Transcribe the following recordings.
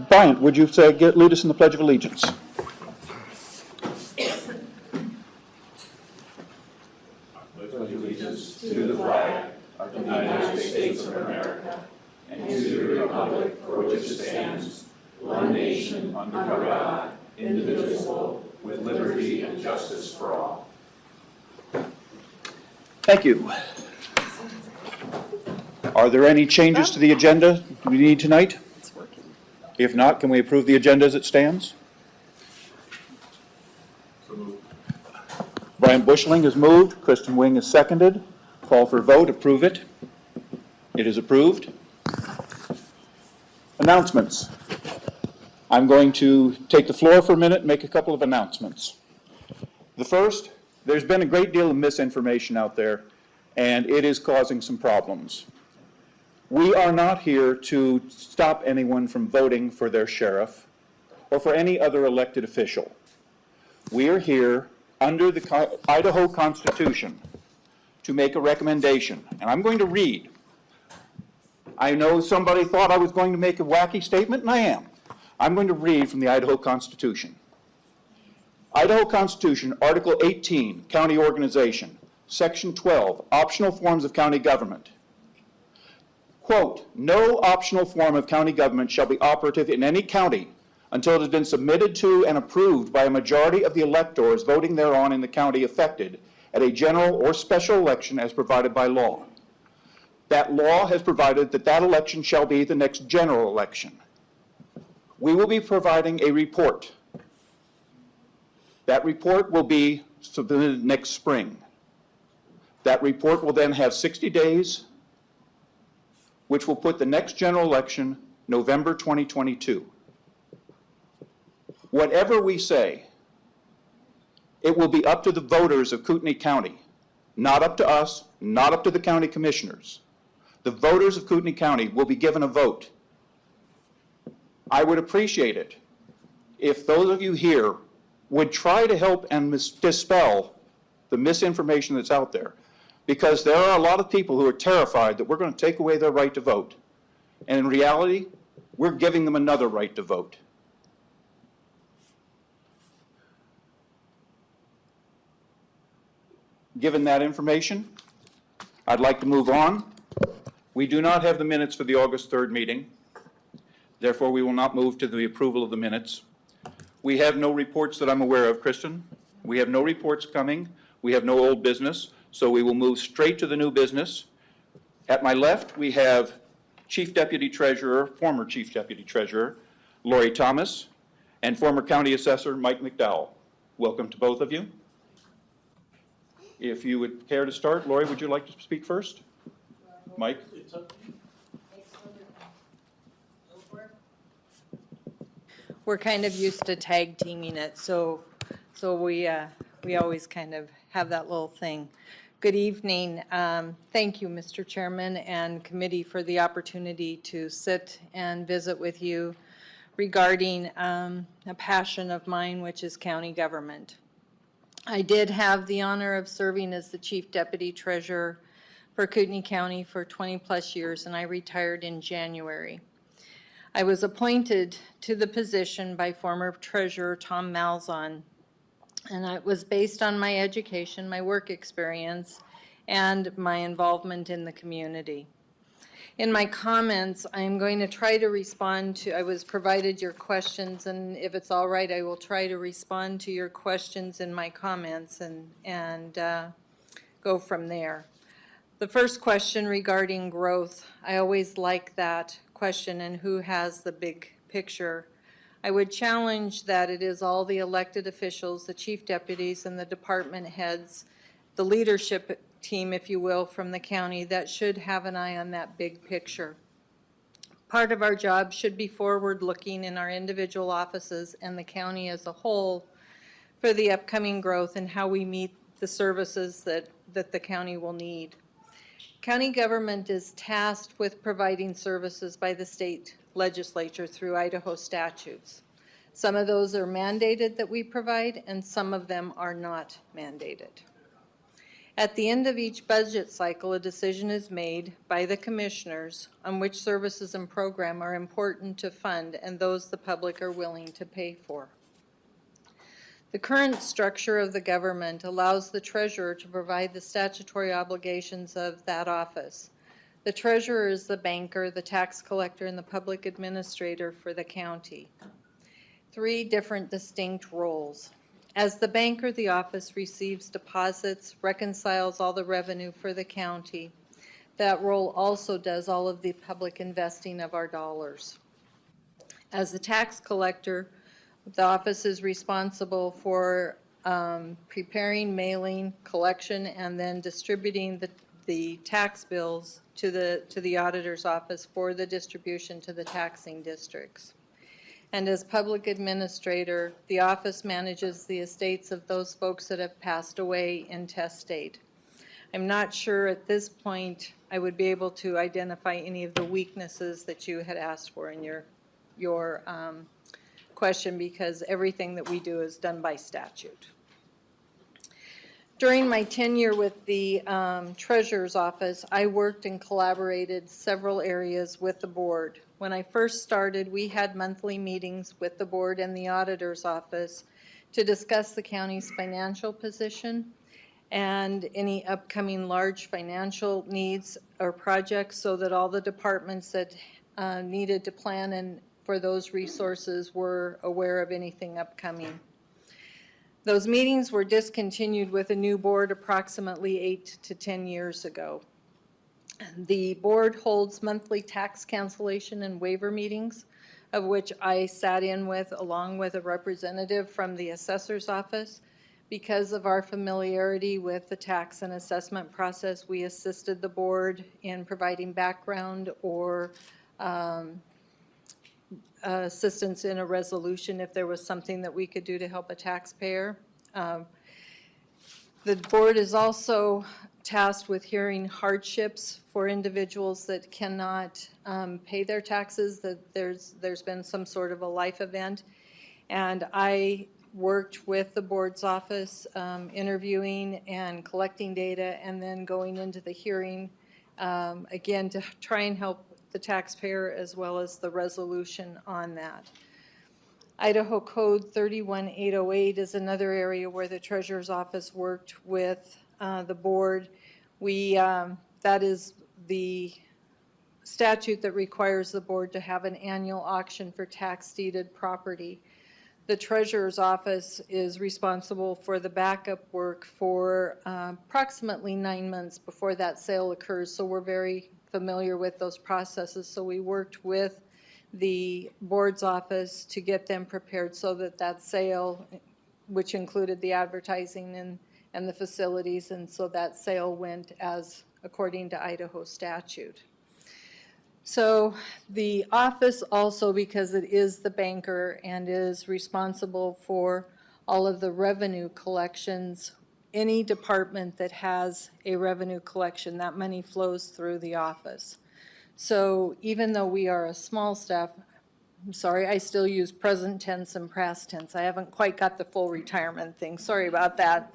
Bryant, would you lead us in the Pledge of Allegiance? Pledge allegiance to the flag of the United States of America and to the republic for which it stands, one nation under God, indivisible, with liberty and justice for all. Thank you. Are there any changes to the agenda we need tonight? If not, can we approve the agenda as it stands? So moved. Brian Bushling has moved. Kristen Wing has seconded. Call for a vote. Approve it. It is approved. Announcements. I'm going to take the floor for a minute and make a couple of announcements. The first, there's been a great deal of misinformation out there, and it is causing some problems. We are not here to stop anyone from voting for their sheriff or for any other elected official. We are here under the Idaho Constitution to make a recommendation, and I'm going to read. I know somebody thought I was going to make a wacky statement, and I am. I'm going to read from the Idaho Constitution. Idaho Constitution, Article 18, County Organization, Section 12, Optional Forms of County Government. Quote, no optional form of county government shall be operative in any county until it has been submitted to and approved by a majority of the electors voting thereon in the county affected at a general or special election as provided by law. That law has provided that that election shall be the next general election. We will be providing a report. That report will be submitted next spring. That report will then have 60 days, which will put the next general election November 2022. Whatever we say, it will be up to the voters of Kootenai County, not up to us, not up to the county commissioners. The voters of Kootenai County will be given a vote. I would appreciate it if those of you here would try to help and dispel the misinformation that's out there, because there are a lot of people who are terrified that we're going to take away their right to vote. And in reality, we're giving them another right to vote. Given that information, I'd like to move on. We do not have the minutes for the August 3rd meeting. Therefore, we will not move to the approval of the minutes. We have no reports that I'm aware of, Kristen. We have no reports coming. We have no old business. So we will move straight to the new business. At my left, we have Chief Deputy Treasurer, former Chief Deputy Treasurer, Laurie Thomas, and former County Assessor, Mike McDowell. Welcome to both of you. If you would care to start, Laurie, would you like to speak first? Mike? It's up to you. We're kind of used to tag teaming it, so we always kind of have that little thing. Good evening. Thank you, Mr. Chairman and committee, for the opportunity to sit and visit with you regarding a passion of mine, which is county government. I did have the honor of serving as the Chief Deputy Treasurer for Kootenai County for 20 plus years, and I retired in January. I was appointed to the position by former Treasurer Tom Malzahn, and it was based on my education, my work experience, and my involvement in the community. In my comments, I'm going to try to respond to, I was provided your questions, and if it's all right, I will try to respond to your questions in my comments and go from there. The first question regarding growth, I always like that question, and who has the big picture. I would challenge that it is all the elected officials, the chief deputies and the department heads, the leadership team, if you will, from the county that should have an eye on that big picture. Part of our job should be forward-looking in our individual offices and the county as a whole for the upcoming growth and how we meet the services that the county will need. County government is tasked with providing services by the state legislature through Idaho statutes. Some of those are mandated that we provide, and some of them are not mandated. At the end of each budget cycle, a decision is made by the commissioners on which services and program are important to fund and those the public are willing to pay for. The current structure of the government allows the treasurer to provide the statutory obligations of that office. The treasurer is the banker, the tax collector, and the public administrator for the county. 3 different distinct roles. As the banker, the office receives deposits, reconciles all the revenue for the county. That role also does all of the public investing of our dollars. As the tax collector, the office is responsible for preparing, mailing, collection, and then distributing the tax bills to the auditor's office for the distribution to the taxing districts. And as public administrator, the office manages the estates of those folks that have passed away intestate. I'm not sure at this point I would be able to identify any of the weaknesses that you had asked for in your question, because everything that we do is done by statute. During my tenure with the Treasurer's Office, I worked and collaborated several areas with the board. When I first started, we had monthly meetings with the board and the Auditor's Office to discuss the county's financial position and any upcoming large financial needs or projects, so that all the departments that needed to plan and for those resources were aware of anything upcoming. Those meetings were discontinued with a new board approximately 8 to 10 years ago. The board holds monthly tax cancellation and waiver meetings, of which I sat in with along with a representative from the Assessor's office. Because of our familiarity with the tax and assessment process, we assisted the board in providing background or assistance in a resolution if there was something that we could do to help a taxpayer. The board is also tasked with hearing hardships for individuals that cannot pay their taxes, that there's been some sort of a life event. And I worked with the board's office, interviewing and collecting data, and then going into the hearing, again, to try and help the taxpayer as well as the resolution on that. Idaho Code 31808 is another area where the Treasurer's Office worked with the board. That is the statute that requires the board to have an annual auction for tax deeded property. The Treasurer's Office is responsible for the backup work for approximately 9 months before that sale occurs, so we're very familiar with those processes. So we worked with the board's office to get them prepared so that that sale, which included the advertising and the facilities, and so that sale went as according to Idaho statute. So the office also, because it is the banker and is responsible for all of the revenue collections, any department that has a revenue collection, that money flows through the office. So even though we are a small staff, I'm sorry, I still use present tense and past tense. I haven't quite got the full retirement thing. Sorry about that.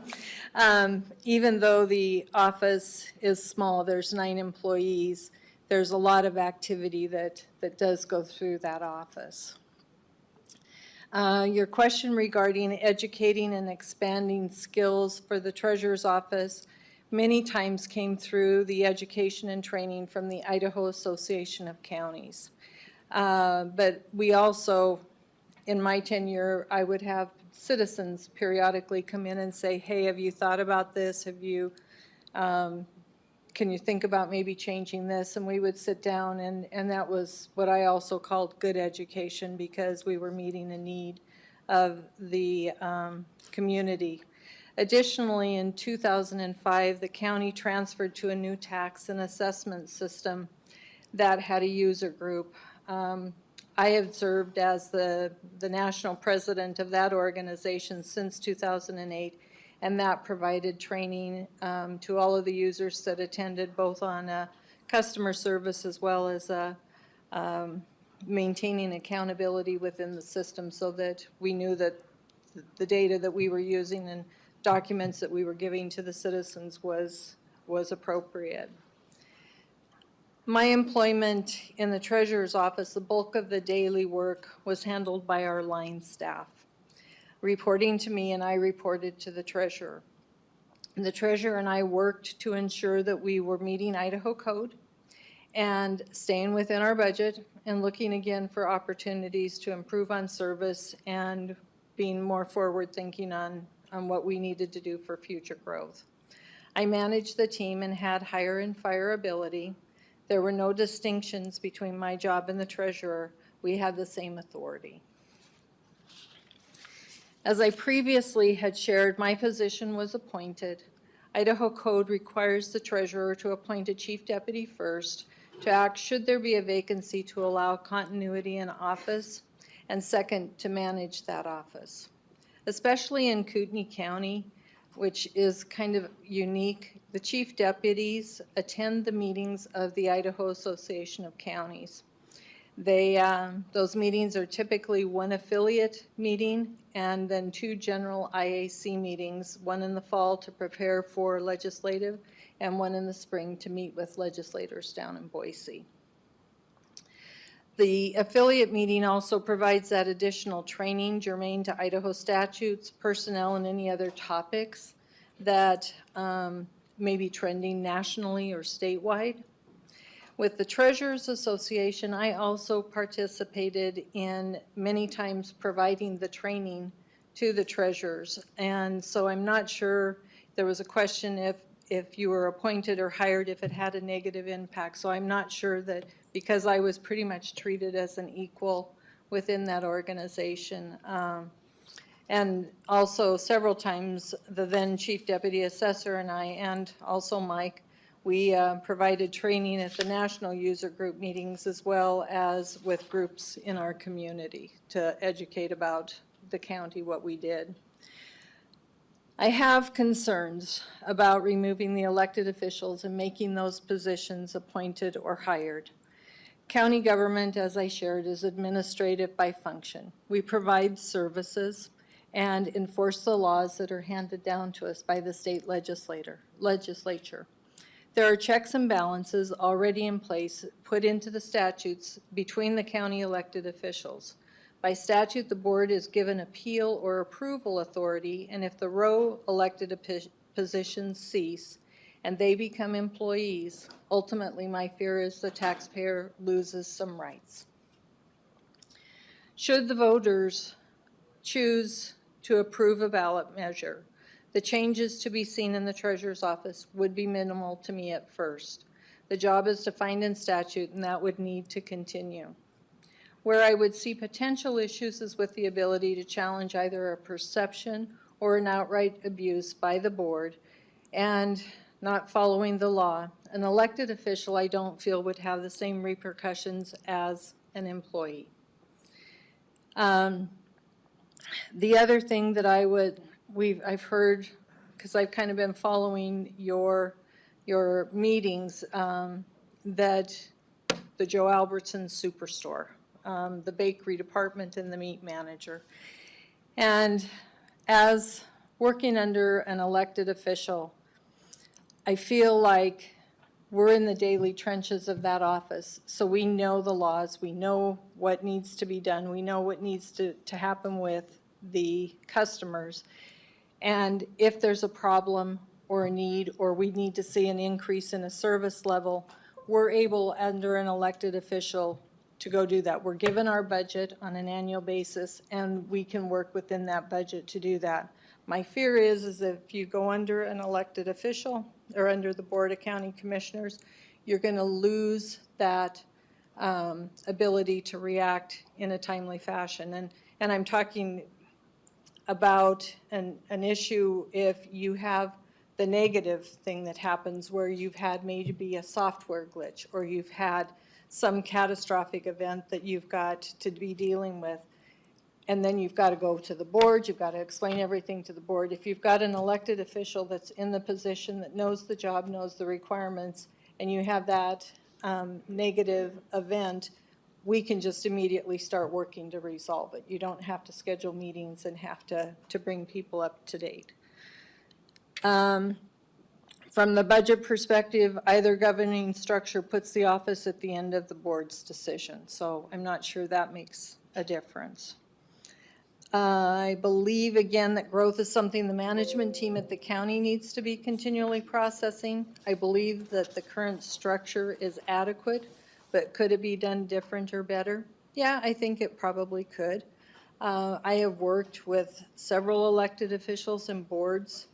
Even though the office is small, there's 9 employees, there's a lot of activity that does go through that office. Your question regarding educating and expanding skills for the Treasurer's Office many times came through the education and training from the Idaho Association of Counties. But we also, in my tenure, I would have citizens periodically come in and say, hey, have you thought about this? Have you, can you think about maybe changing this? And we would sit down, and that was what I also called good education, because we were meeting a need of the community. Additionally, in 2005, the county transferred to a new tax and assessment system that had a user group. I have served as the national president of that organization since 2008, and that provided training to all of the users that attended, both on customer service as well as maintaining accountability within the system, so that we knew that the data that we were using and documents that we were giving to the citizens was appropriate. My employment in the treasurer's office, the bulk of the daily work was handled by our line staff, reporting to me, and I reported to the treasurer. The treasurer and I worked to ensure that we were meeting Idaho code and staying within our budget and looking again for opportunities to improve on service and being more forward-thinking on what we needed to do for future growth. I managed the team and had hire and fire ability. There were no distinctions between my job and the treasurer. We had the same authority. As I previously had shared, my position was appointed. Idaho code requires the treasurer to appoint a chief deputy first, to act should there be a vacancy to allow continuity in office, and second, to manage that office. Especially in Kootenai County, which is kind of unique, the chief deputies attend the meetings of the Idaho Association of Counties. Those meetings are typically one affiliate meeting and then 2 general IAC meetings, one in the fall to prepare for legislative and one in the spring to meet with legislators down in Boise. The affiliate meeting also provides that additional training germane to Idaho statutes, personnel, and any other topics that may be trending nationally or statewide. With the Treasurers Association, I also participated in many times providing the training to the treasurers. And so I'm not sure, there was a question if you were appointed or hired, if it had a negative impact. So I'm not sure that, because I was pretty much treated as an equal within that organization. And also several times, the then Chief Deputy Assessor and I, and also Mike, we provided training at the national user group meetings as well as with groups in our community to educate about the county, what we did. I have concerns about removing the elected officials and making those positions appointed or hired. County government, as I shared, is administrative by function. We provide services and enforce the laws that are handed down to us by the state legislature. There are checks and balances already in place put into the statutes between the county elected officials. By statute, the board is given appeal or approval authority, and if the row elected positions cease and they become employees, ultimately my fear is the taxpayer loses some rights. Should the voters choose to approve a ballot measure, the changes to be seen in the treasurer's office would be minimal to me at first. The job is defined in statute, and that would need to continue. Where I would see potential issues is with the ability to challenge either a perception or an outright abuse by the board and not following the law. An elected official, I don't feel, would have the same repercussions as an employee. The other thing that I've heard, because I've kind of been following your meetings, that the Joe Albertson Superstore, the bakery department, and the meat manager. And as working under an elected official, I feel like we're in the daily trenches of that office. So we know the laws, we know what needs to be done, we know what needs to happen with the customers. And if there's a problem or a need, or we need to see an increase in a service level, we're able, under an elected official, to go do that. We're given our budget on an annual basis, and we can work within that budget to do that. My fear is if you go under an elected official or under the Board of County Commissioners, you're going to lose that ability to react in a timely fashion. And I'm talking about an issue if you have the negative thing that happens where you've had maybe a software glitch or you've had some catastrophic event that you've got to be dealing with. And then you've got to go to the board, you've got to explain everything to the board. If you've got an elected official that's in the position that knows the job, knows the requirements, and you have that negative event, we can just immediately start working to resolve it. You don't have to schedule meetings and have to bring people up to date. From the budget perspective, either governing structure puts the office at the end of the board's decision, so I'm not sure that makes a difference. I believe, again, that growth is something the management team at the county needs to be continually processing. I believe that the current structure is adequate, but could it be done different or better? Yeah, I think it probably could. I have worked with several elected officials and boards.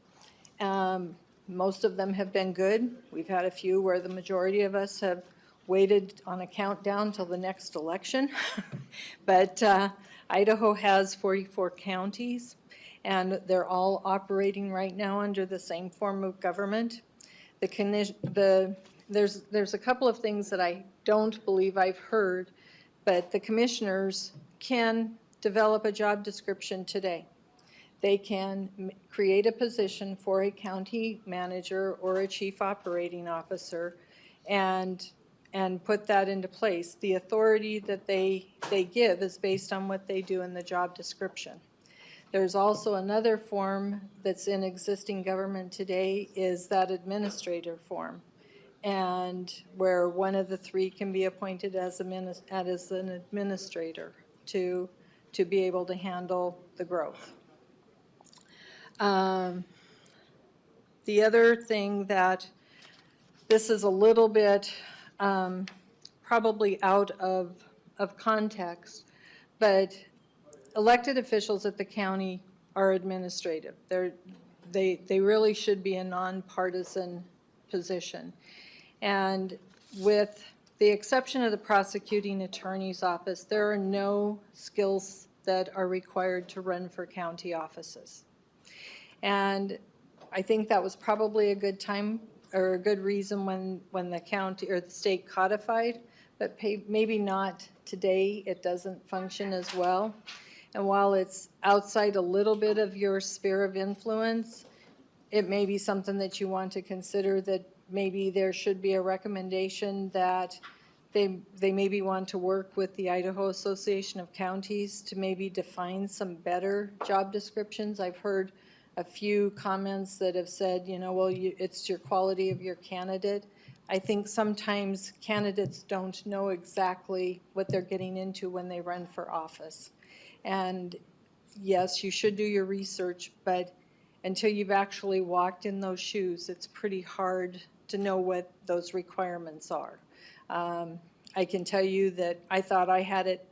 Most of them have been good. We've had a few where the majority of us have waited on a countdown till the next election. But Idaho has 44 counties, and they're all operating right now under the same form of government. There's a couple of things that I don't believe I've heard, but the commissioners can develop a job description today. They can create a position for a county manager or a chief operating officer and put that into place. The authority that they give is based on what they do in the job description. There's also another form that's in existing government today, is that administrator form, and where one of the three can be appointed as an administrator to be able to handle the growth. The other thing that this is a little bit probably out of context, but elected officials at the county are administrative. They really should be a nonpartisan position. And with the exception of the prosecuting attorney's office, there are no skills that are required to run for county offices. And I think that was probably a good time or a good reason when the county or the state codified, but maybe not today. It doesn't function as well. And while it's outside a little bit of your sphere of influence, it may be something that you want to consider, that maybe there should be a recommendation that they maybe want to work with the Idaho Association of Counties to maybe define some better job descriptions. I've heard a few comments that have said, you know, well, it's your quality of your candidate. I think sometimes candidates don't know exactly what they're getting into when they run for office. And yes, you should do your research, but until you've actually walked in those shoes, it's pretty hard to know what those requirements are. I can tell you that I thought I had it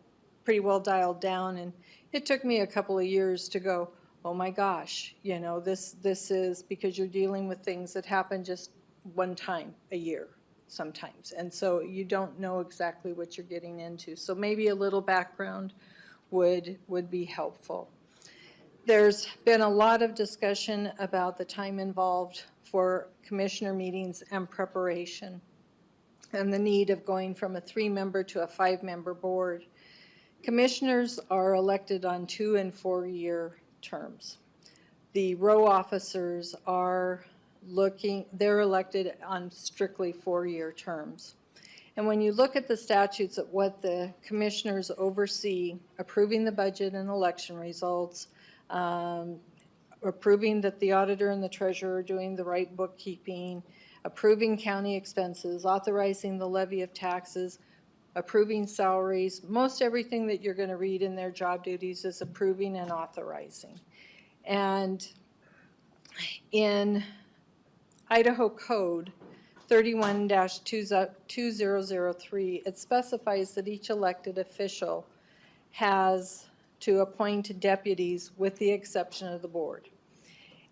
pretty well dialed down, and it took me a couple of years to go, oh my gosh, you know, this is because you're dealing with things that happen just one time a year sometimes. And so you don't know exactly what you're getting into. So maybe a little background would be helpful. There's been a lot of discussion about the time involved for commissioner meetings and preparation, and the need of going from a 3-member to a 5-member board. Commissioners are elected on 2- and 4-year terms. The row officers are they're elected on strictly 4-year terms. And when you look at the statutes at what the commissioners oversee, approving the budget and election results, approving that the auditor and the treasurer are doing the right bookkeeping, approving county expenses, authorizing the levy of taxes, approving salaries, most everything that you're going to read in their job duties is approving and authorizing. And in Idaho Code 31-2003, it specifies that each elected official has to appoint deputies with the exception of the board.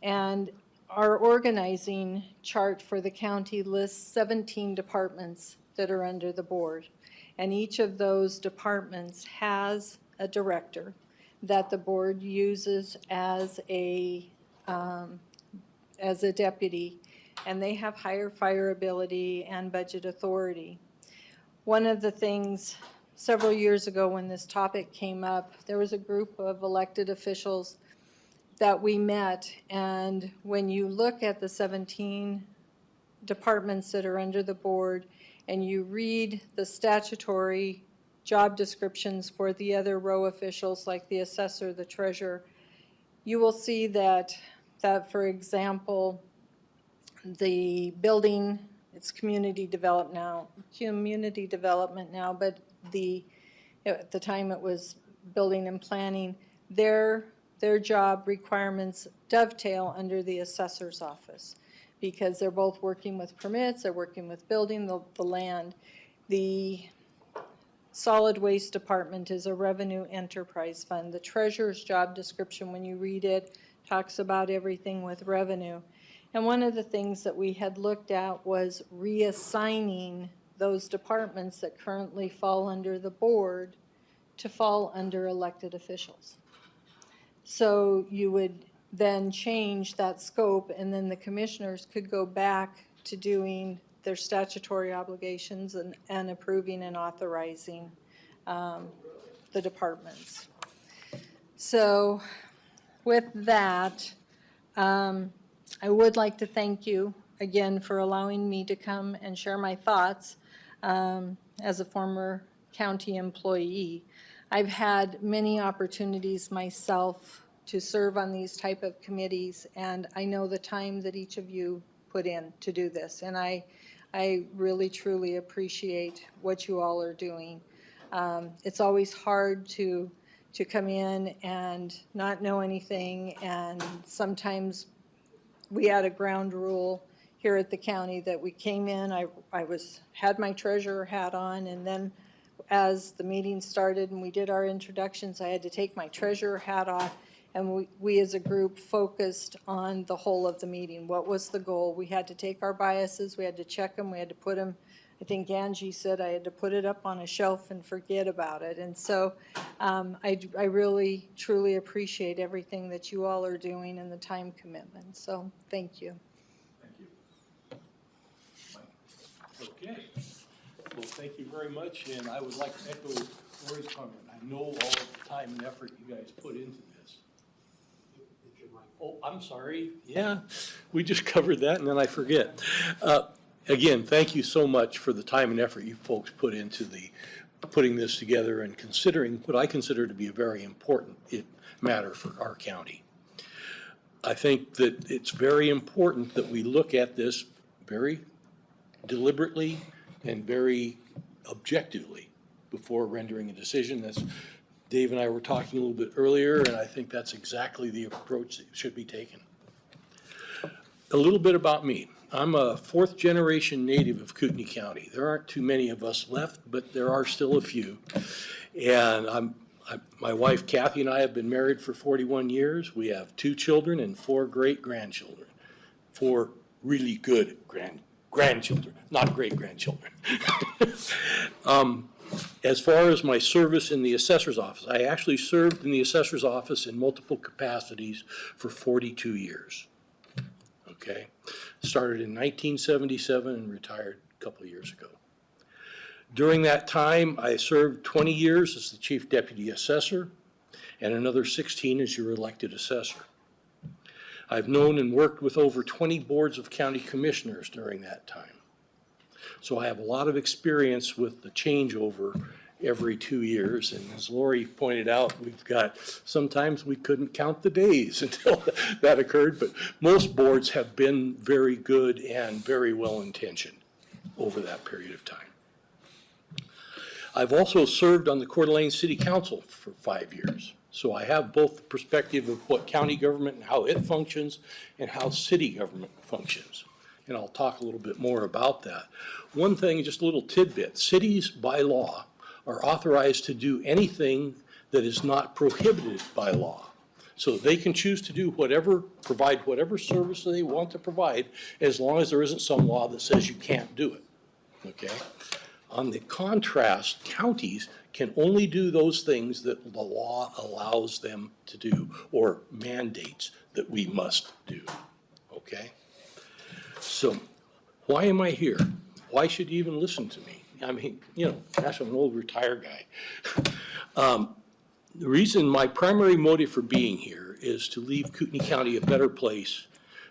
And our organizing chart for the county lists 17 departments that are under the board. And each of those departments has a director that the board uses as a deputy, and they have higher fire ability and budget authority. One of the things several years ago when this topic came up, there was a group of elected officials that we met, and when you look at the 17 departments that are under the board and you read the statutory job descriptions for the other row officials like the assessor, the treasurer, you will see that for example, the building, it's community development now, but at the time it was building and planning, their job requirements dovetail under the assessor's office because they're both working with permits, they're working with building the land. The solid waste department is a revenue enterprise fund. The treasurer's job description, when you read it, talks about everything with revenue. And one of the things that we had looked at was reassigning those departments that currently fall under the board to fall under elected officials. So you would then change that scope, and then the commissioners could go back to doing their statutory obligations and approving and authorizing the departments. So with that, I would like to thank you again for allowing me to come and share my thoughts as a former county employee. I've had many opportunities myself to serve on these type of committees, and I know the time that each of you put in to do this, and I really truly appreciate what you all are doing. It's always hard to come in and not know anything, and sometimes we had a ground rule here at the county that we came in, I had my treasurer hat on, and then as the meeting started and we did our introductions, I had to take my treasurer hat off, and we as a group focused on the whole of the meeting. What was the goal? We had to take our biases, we had to check them, we had to put them, I think Angie said I had to put it up on a shelf and forget about it. And so I really, truly appreciate everything that you all are doing and the time commitment. So thank you. Thank you. Okay. Well, thank you very much, and I would like to echo Laurie's comment. I know all of the time and effort you guys put into this. Oh, I'm sorry. Yeah, we just covered that, and then I forget. Again, thank you so much for the time and effort you folks put into putting this together and considering what I consider to be a very important matter for our county. I think that it's very important that we look at this very deliberately and very objectively before rendering a decision. That's Dave and I were talking a little bit earlier, and I think that's exactly the approach that should be taken. A little bit about me. I'm a fourth-generation native of Kootenai County. There aren't too many of us left, but there are still a few. And my wife Kathy and I have been married for 41 years. We have 2 children and 4 great-grandchildren. 4 really good grandchildren, not great-grandchildren. As far as my service in the assessor's office, I actually served in the assessor's office in multiple capacities for 42 years. Okay, started in 1977 and retired a couple of years ago. During that time, I served 20 years as the chief deputy assessor and another 16 as your elected assessor. I've known and worked with over 20 boards of county commissioners during that time. So I have a lot of experience with the changeover every 2 years. And as Laurie pointed out, sometimes we couldn't count the days until that occurred, but most boards have been very good and very well intentioned over that period of time. I've also served on the Coeur d'Alene City Council for 5 years. So I have both the perspective of what county government and how it functions and how city government functions. And I'll talk a little bit more about that. One thing, just a little tidbit, cities by law are authorized to do anything that is not prohibited by law. So they can choose to do provide whatever service they want to provide as long as there isn't some law that says you can't do it, okay? On the contrast, counties can only do those things that the law allows them to do or mandates that we must do, okay? So why am I here? Why should you even listen to me? I mean, gosh, I'm an old retired guy. The reason, my primary motive for being here is to leave Kootenai County a better place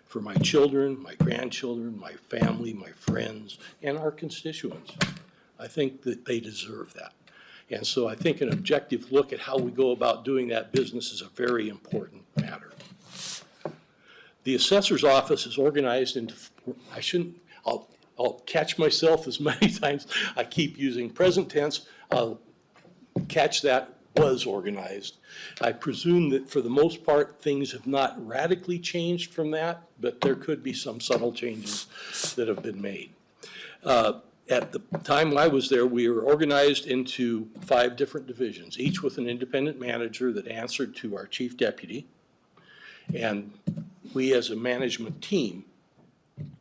for my children, my grandchildren, my family, my friends, and our constituents. I think that they deserve that. And so I think an objective look at how we go about doing that business is a very important matter. The assessor's office is organized into I shouldn't, I'll catch myself as many times. I keep using present tense. I'll catch that was organized. I presume that for the most part, things have not radically changed from that, but there could be some subtle changes that have been made. At the time I was there, we were organized into 5 different divisions, each with an independent manager that answered to our chief deputy. And we as a management team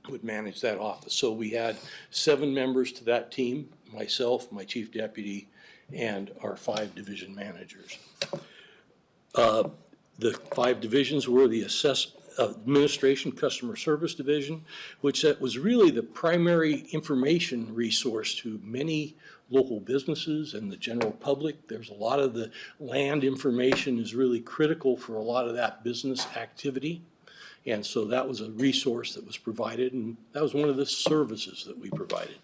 would manage that office. So we had 7 members to that team, myself, my chief deputy, and our 5 division managers. The 5 divisions were the Administration Customer Service Division, which that was really the primary information resource to many local businesses and the general public. There's a lot of the land information is really critical for a lot of that business activity. And so that was a resource that was provided, and that was one of the services that we provided.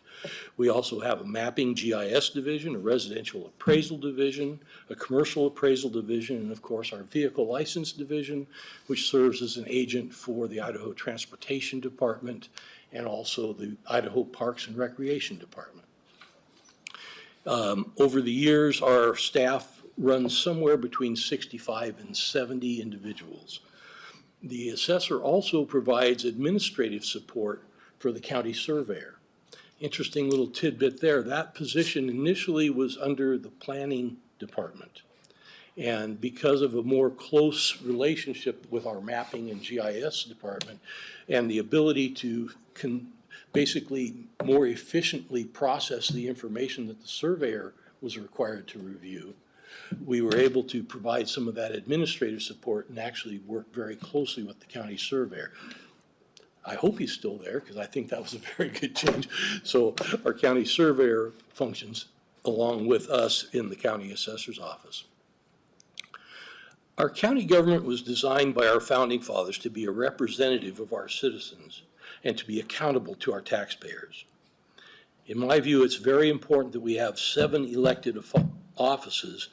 We also have a mapping GIS division, a residential appraisal division, a commercial appraisal division, and of course our vehicle license division, which serves as an agent for the Idaho Transportation Department and also the Idaho Parks and Recreation Department. Over the years, our staff runs somewhere between 65 and 70 individuals. The assessor also provides administrative support for the county surveyor. Interesting little tidbit there. That position initially was under the planning department. And because of a more close relationship with our mapping and GIS department and the ability to basically more efficiently process the information that the surveyor was required to review, we were able to provide some of that administrative support and actually work very closely with the county surveyor. I hope he's still there because I think that was a very good change. So our county surveyor functions along with us in the county assessor's office. Our county government was designed by our founding fathers to be a representative of our citizens and to be accountable to our taxpayers. In my view, it's very important that we have 7 elected offices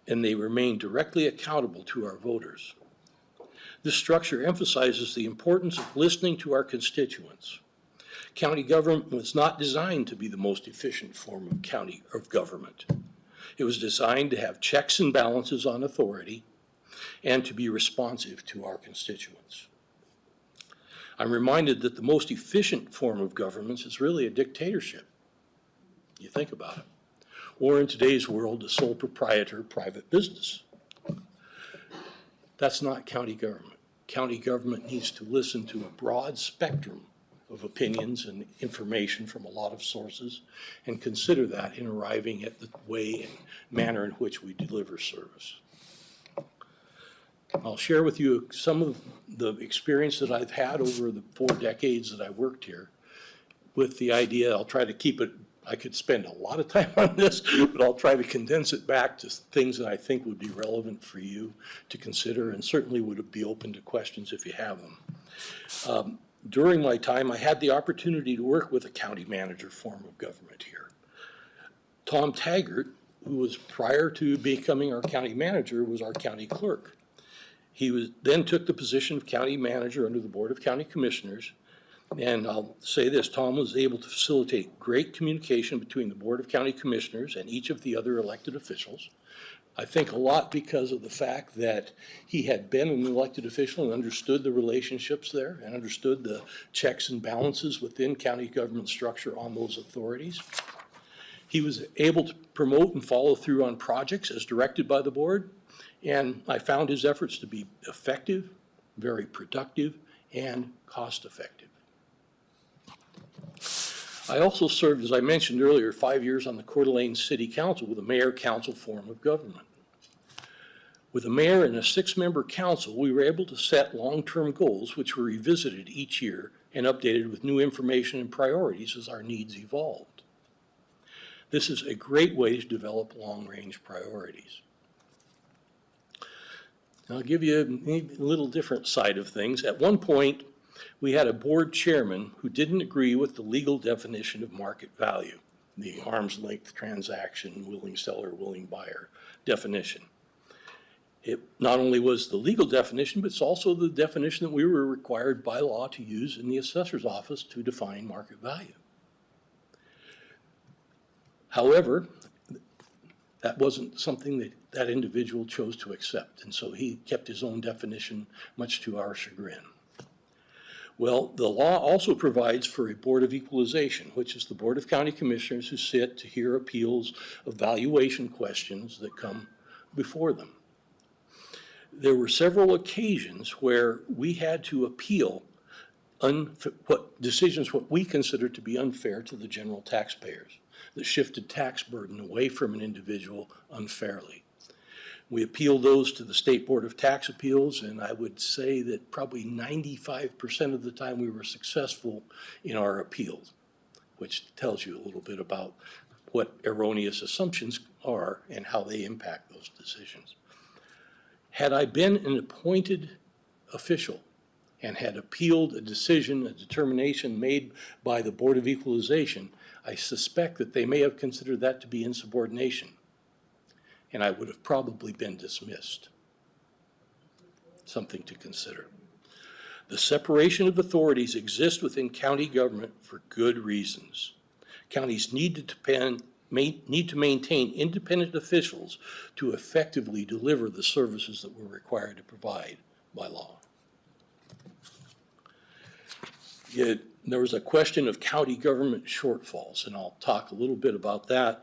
and they remain directly accountable to our voters. This structure emphasizes the importance of listening to our constituents. County government was not designed to be the most efficient form of government. It was designed to have checks and balances on authority and to be responsive to our constituents. I'm reminded that the most efficient form of government is really a dictatorship. You think about it. Or in today's world, a sole proprietor private business. That's not county government. County government needs to listen to a broad spectrum of opinions and information from a lot of sources and consider that in arriving at the way and manner in which we deliver service. I'll share with you some of the experience that I've had over the 4 decades that I worked here with the idea, I'll try to keep it, I could spend a lot of time on this, but I'll try to condense it back to things that I think would be relevant for you to consider and certainly would be open to questions if you have them. During my time, I had the opportunity to work with a county manager form of government here. Tom Taggart, who was prior to becoming our county manager, was our county clerk. He then took the position of county manager under the Board of County Commissioners. And I'll say this, Tom was able to facilitate great communication between the Board of County Commissioners and each of the other elected officials. I think a lot because of the fact that he had been an elected official and understood the relationships there and understood the checks and balances within county government structure on those authorities. He was able to promote and follow through on projects as directed by the board, and I found his efforts to be effective, very productive, and cost-effective. I also served, as I mentioned earlier, 5 years on the Coeur d'Alene City Council with a mayor-council form of government. With a mayor and a 6-member council, we were able to set long-term goals which were revisited each year and updated with new information and priorities as our needs evolved. This is a great way to develop long-range priorities. I'll give you a little different side of things. At one point, we had a board chairman who didn't agree with the legal definition of market value, the arm's length transaction, willing seller, willing buyer definition. It not only was the legal definition, but it's also the definition that we were required by law to use in the assessor's office to define market value. However, that wasn't something that that individual chose to accept, and so he kept his own definition, much to our chagrin. Well, the law also provides for a Board of Equalization, which is the Board of County Commissioners who sit to hear appeals of valuation questions that come before them. There were several occasions where we had to appeal decisions what we consider to be unfair to the general taxpayers, that shifted tax burden away from an individual unfairly. We appealed those to the State Board of Tax Appeals, and I would say that probably 95% of the time we were successful in our appeals, which tells you a little bit about what erroneous assumptions are and how they impact those decisions. Had I been an appointed official and had appealed a decision, a determination made by the Board of Equalization, I suspect that they may have considered that to be insubordination, and I would have probably been dismissed. Something to consider. The separation of authorities exists within county government for good reasons. Counties need to maintain independent officials to effectively deliver the services that we're required to provide by law. Yet, there was a question of county government shortfalls, and I'll talk a little bit about that.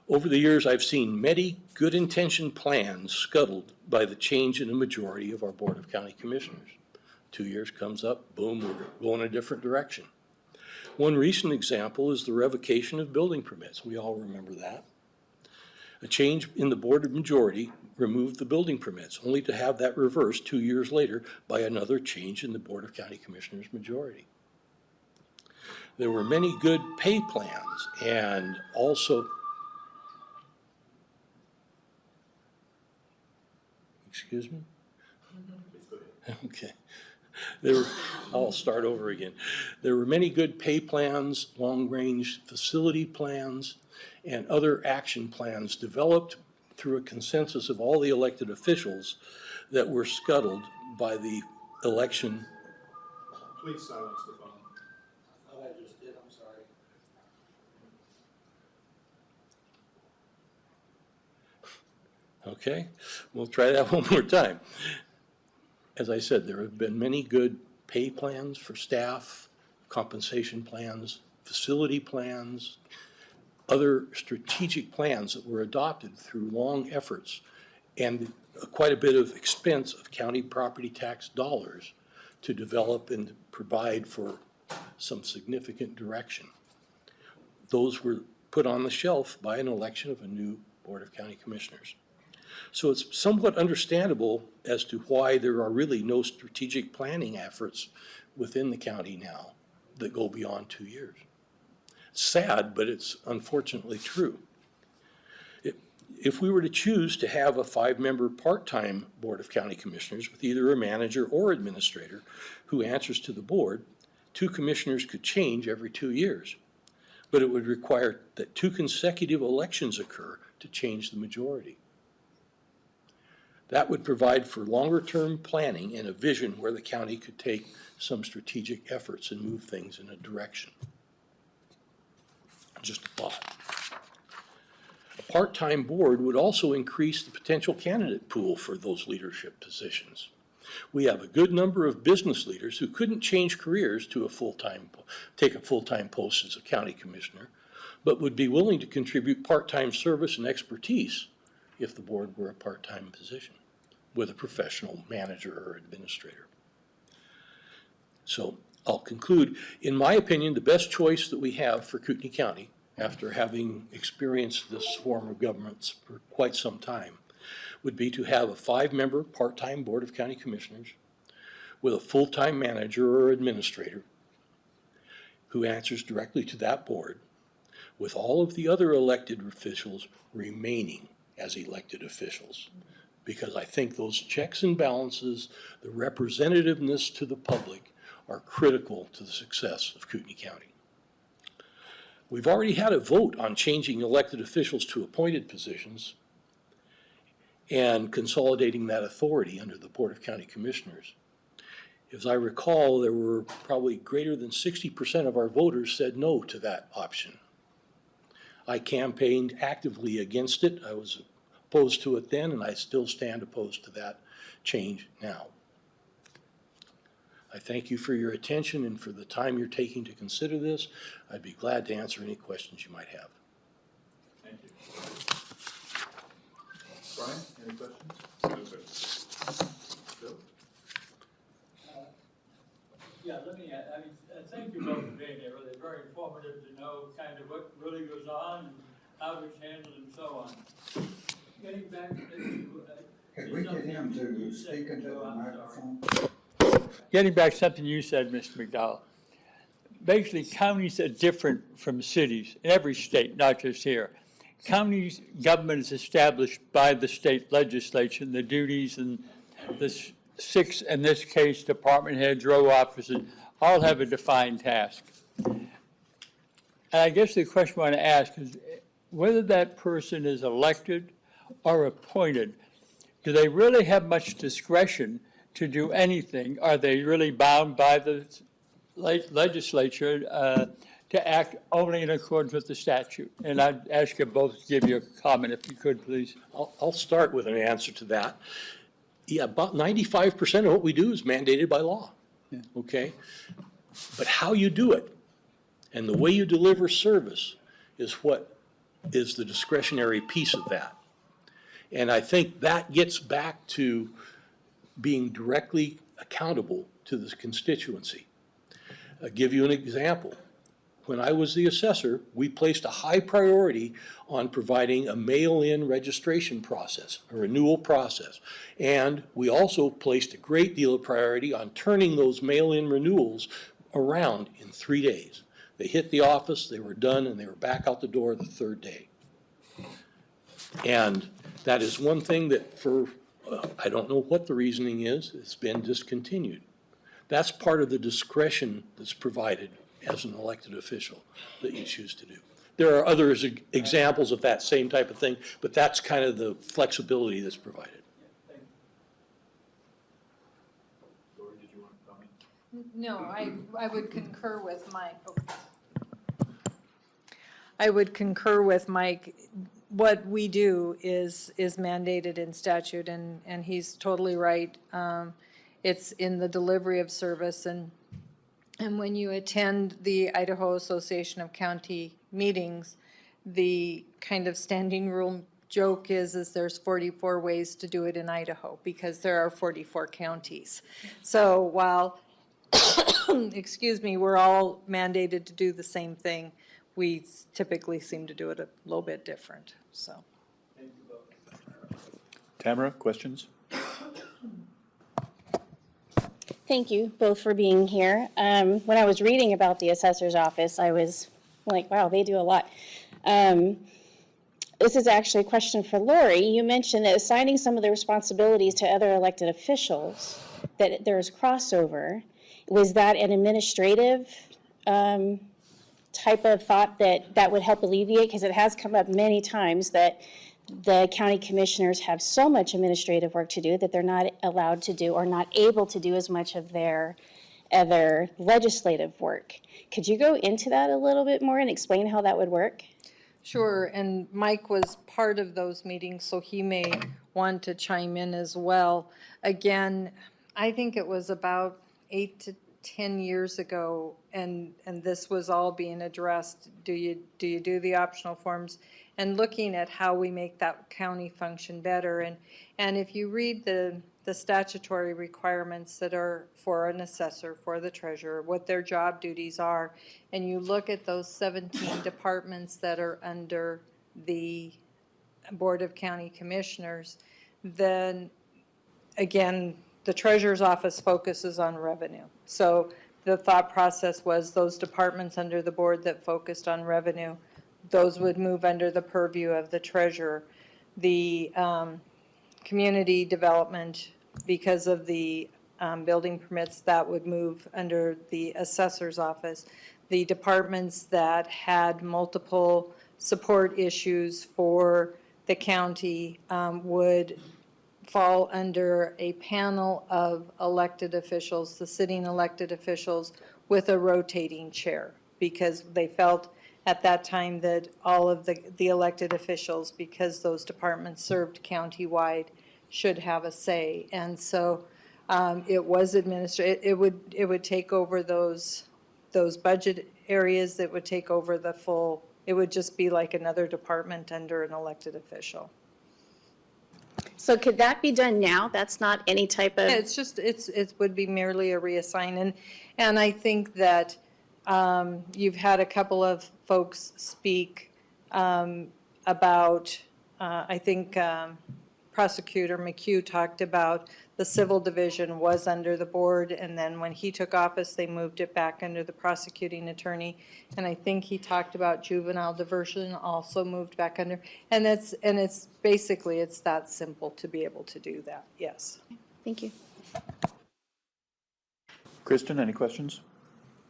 Over the years, I've seen many good-intentioned plans scuttled by the change in the majority of our Board of County Commissioners. 2 years comes up, boom, we're going a different direction. One recent example is the revocation of building permits. We all remember that. A change in the board majority removed the building permits, only to have that reversed 2 years later by another change in the Board of County Commissioners majority. There were many good pay plans and also, excuse me? Okay. I'll start over again. There were many good pay plans, long-range facility plans, and other action plans developed through a consensus of all the elected officials that were scuttled by the election. Please silence the phone. I thought I just did, I'm sorry. Okay, we'll try that one more time. As I said, there have been many good pay plans for staff, compensation plans, facility plans, other strategic plans that were adopted through long efforts and quite a bit of expense of county property tax dollars to develop and provide for some significant direction. Those were put on the shelf by an election of a new Board of County Commissioners. So it's somewhat understandable as to why there are really no strategic planning efforts within the county now that go beyond 2 years. It's sad, but it's unfortunately true. If we were to choose to have a 5-member part-time Board of County Commissioners with either a manager or administrator who answers to the board, 2 commissioners could change every 2 years. But it would require that 2 consecutive elections occur to change the majority. That would provide for longer-term planning and a vision where the county could take some strategic efforts and move things in a direction. Just a thought. A part-time board would also increase the potential candidate pool for those leadership positions. We have a good number of business leaders who couldn't change careers to take a full-time post as a county commissioner, but would be willing to contribute part-time service and expertise if the board were a part-time position with a professional manager or administrator. So I'll conclude. In my opinion, the best choice that we have for Kootenai County, after having experienced this form of government for quite some time, would be to have a 5-member part-time Board of County Commissioners with a full-time manager or administrator who answers directly to that board, with all of the other elected officials remaining as elected officials. Because I think those checks and balances, the representativeness to the public, are critical to the success of Kootenai County. We've already had a vote on changing elected officials to appointed positions, and consolidating that authority under the Board of County Commissioners. As I recall, there were probably greater than 60% of our voters said no to that option. I campaigned actively against it. I was opposed to it then, and I still stand opposed to that change now. I thank you for your attention and for the time you're taking to consider this. I'd be glad to answer any questions you might have. Thank you. Brian, any questions? No questions. Bill? Yeah, let me add, thank you both for being here. Really very informative to know kind of what really goes on and how it's handled and so on. Getting back to Could we get him to speak into the microphone? Getting back to something you said, Mr. McDowell. Basically, counties are different from cities in every state, not just here. Counties government is established by the state legislature, and the duties and the six, in this case, department heads, row officers, all have a defined task. And I guess the question I want to ask is whether that person is elected or appointed, do they really have much discretion to do anything? Are they really bound by the legislature to act only in accordance with the statute? And I'd ask you both to give you a comment, if you could, please. I'll start with an answer to that. Yeah, about 95% of what we do is mandated by law, okay? But how you do it and the way you deliver service is what is the discretionary piece of that. And I think that gets back to being directly accountable to the constituency. I'll give you an example. When I was the assessor, we placed a high priority on providing a mail-in registration process, a renewal process. And we also placed a great deal of priority on turning those mail-in renewals around in 3 days. They hit the office, they were done, and they were back out the door the third day. And that is one thing that I don't know what the reasoning is, it's been discontinued. That's part of the discretion that's provided as an elected official that you choose to do. There are other examples of that same type of thing, but that's kind of the flexibility that's provided. Laurie, did you want to comment? No, I would concur with Mike. I would concur with Mike. What we do is mandated in statute, and he's totally right. It's in the delivery of service, and when you attend the Idaho Association of County meetings, the kind of standing rule joke is there's 44 ways to do it in Idaho because there are 44 counties. So while, excuse me, we're all mandated to do the same thing, we typically seem to do it a little bit different, so. Tamara, questions? Thank you both for being here. When I was reading about the assessor's office, I was like, wow, they do a lot. This is actually a question for Laurie. You mentioned that assigning some of the responsibilities to other elected officials, that there's crossover. Was that an administrative type of thought that would help alleviate? Because it has come up many times that the county commissioners have so much administrative work to do that they're not allowed to do or not able to do as much of their other legislative work. Could you go into that a little bit more and explain how that would work? Sure, and Mike was part of those meetings, so he may want to chime in as well. Again, I think it was about 8 to 10 years ago, and this was all being addressed. Do you do the optional forms? And looking at how we make that county function better. And if you read the statutory requirements that are for an assessor, for the treasurer, what their job duties are, and you look at those 17 departments that are under the Board of County Commissioners, then again, the treasurer's office focuses on revenue. So the thought process was those departments under the board that focused on revenue, those would move under the purview of the treasurer. The community development, because of the building permits, that would move under the assessor's office. The departments that had multiple support issues for the county would fall under a panel of elected officials, the sitting elected officials, with a rotating chair, because they felt at that time that all of the elected officials, because those departments served countywide, should have a say. And so it was it would take over those budget areas, that would take over the full, it would just be like another department under an elected official. So could that be done now? That's not any type of, It's just, it would be merely a reassign. And I think that you've had a couple of folks speak about, I think Prosecutor McHugh talked about the civil division was under the board, and then when he took office, they moved it back under the prosecuting attorney. And I think he talked about juvenile diversion also moved back under, and it's basically, it's that simple to be able to do that, yes. thank you. Kristen, any questions?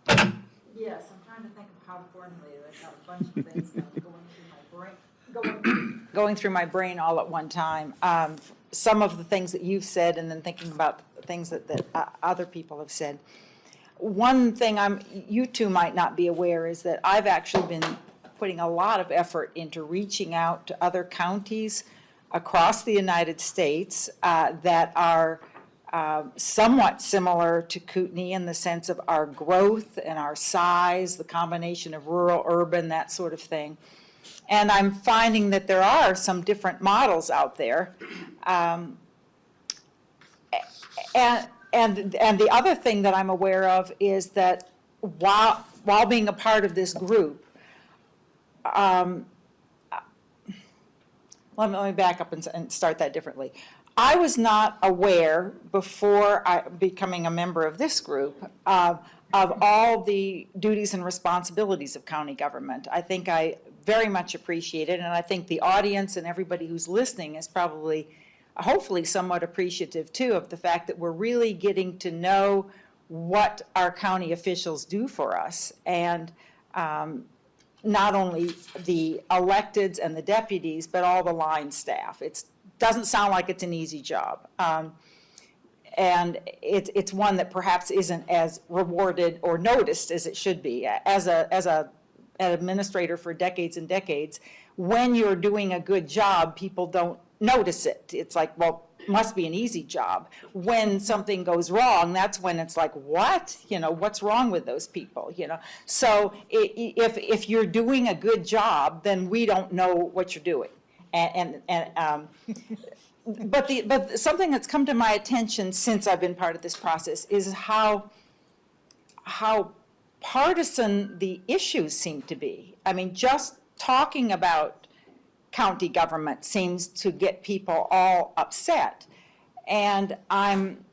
Yes, I'm trying to think of how to formulate it. I've got a bunch of things now going through my brain all at one time. Some of the things that you've said, and then thinking about the things that other people have said. One thing you two might not be aware is that I've actually been putting a lot of effort into reaching out to other counties across the United States that are somewhat similar to Kootenai in the sense of our growth and our size, the combination of rural, urban, that sort of thing. And I'm finding that there are some different models out there. And the other thing that I'm aware of is that while being a part of this group, let me back up and start that differently. I was not aware before becoming a member of this group of all the duties and responsibilities of county government. I think I very much appreciate it, and I think the audience and everybody who's listening is probably, hopefully, somewhat appreciative too of the fact that we're really getting to know what our county officials do for us, and not only the electeds and the deputies, but all the line staff. It doesn't sound like it's an easy job. And it's one that perhaps isn't as rewarded or noticed as it should be. As an administrator for decades and decades, when you're doing a good job, people don't notice it. It's like, well, must be an easy job. When something goes wrong, that's when it's like, what? What's wrong with those people? So if you're doing a good job, then we don't know what you're doing. But something that's come to my attention since I've been part of this process is how partisan the issues seem to be. I mean, just talking about county government seems to get people all upset. And I'm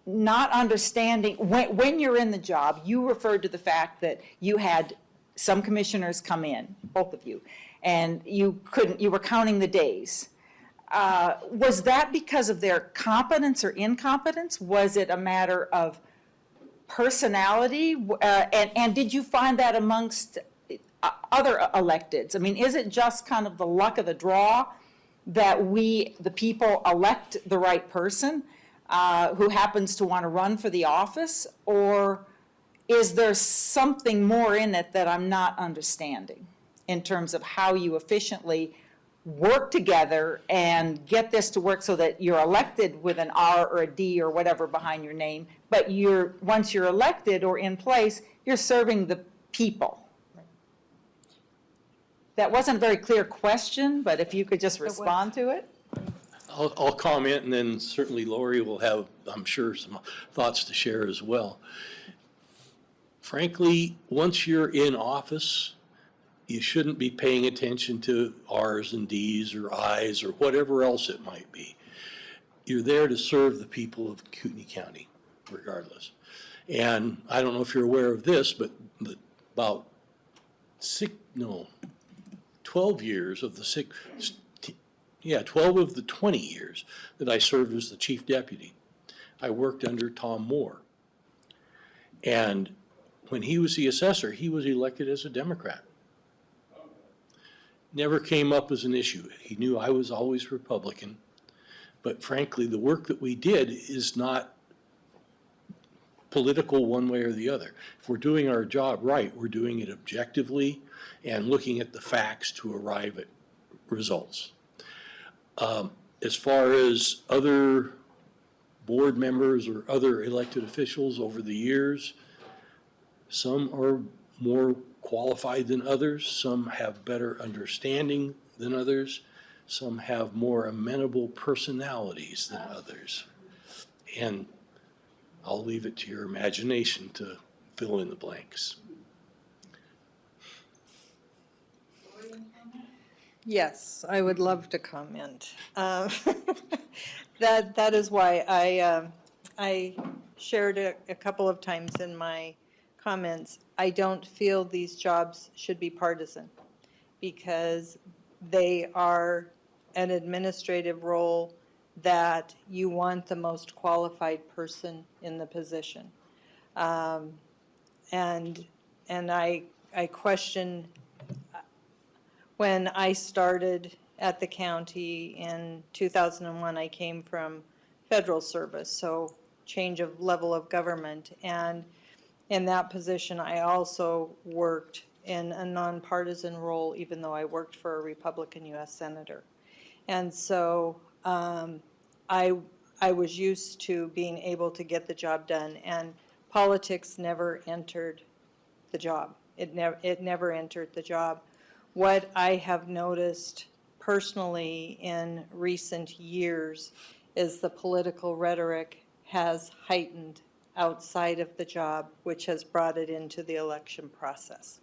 not understanding, when you're in the job, you referred to the fact that you had some commissioners come in, both of you, and you were counting the days. Was that because of their competence or incompetence? Was it a matter of personality? And did you find that amongst other electeds? I mean, is it just kind of the luck of the draw that the people elect the right person who happens to want to run for the office? Or is there something more in it that I'm not understanding in terms of how you efficiently work together and get this to work so that you're elected with an R or a D or whatever behind your name, but once you're elected or in place, you're serving the people? That wasn't a very clear question, but if you could just respond to it. I'll comment, and then certainly Laurie will have, I'm sure, some thoughts to share as well. Frankly, once you're in office, you shouldn't be paying attention to R's and D's or I's or whatever else it might be. You're there to serve the people of Kootenai County, regardless. And I don't know if you're aware of this, but about 12 years of the 12 of the 20 years that I served as the chief deputy, I worked under Tom Moore. And when he was the assessor, he was elected as a Democrat. Never came up as an issue. He knew I was always Republican. But frankly, the work that we did is not political one way or the other. If we're doing our job right, we're doing it objectively and looking at the facts to arrive at results. As far as other board members or other elected officials over the years, some are more qualified than others, some have better understanding than others, some have more amenable personalities than others. And I'll leave it to your imagination to fill in the blanks. Yes, I would love to comment. That is why I shared a couple of times in my comments, I don't feel these jobs should be partisan because they are an administrative role that you want the most qualified person in the position. And I question, when I started at the county in 2001, I came from federal service, so change of level of government. And in that position, I also worked in a nonpartisan role, even though I worked for a Republican U.S. Senator. And so I was used to being able to get the job done, and politics never entered the job. It never entered the job. What I have noticed personally in recent years is the political rhetoric has heightened outside of the job, which has brought it into the election process,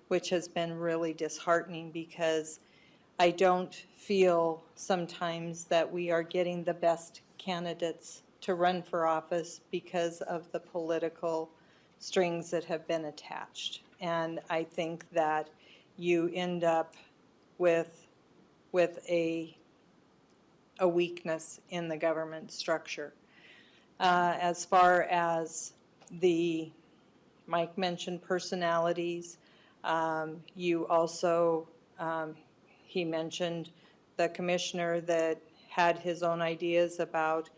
which has been really disheartening because I don't feel sometimes that we are getting the best candidates to run for office because of the political strings that have been attached. And I think that you end up with a weakness in the government structure. As far as Mike mentioned personalities, you also, he mentioned the commissioner that had his own ideas about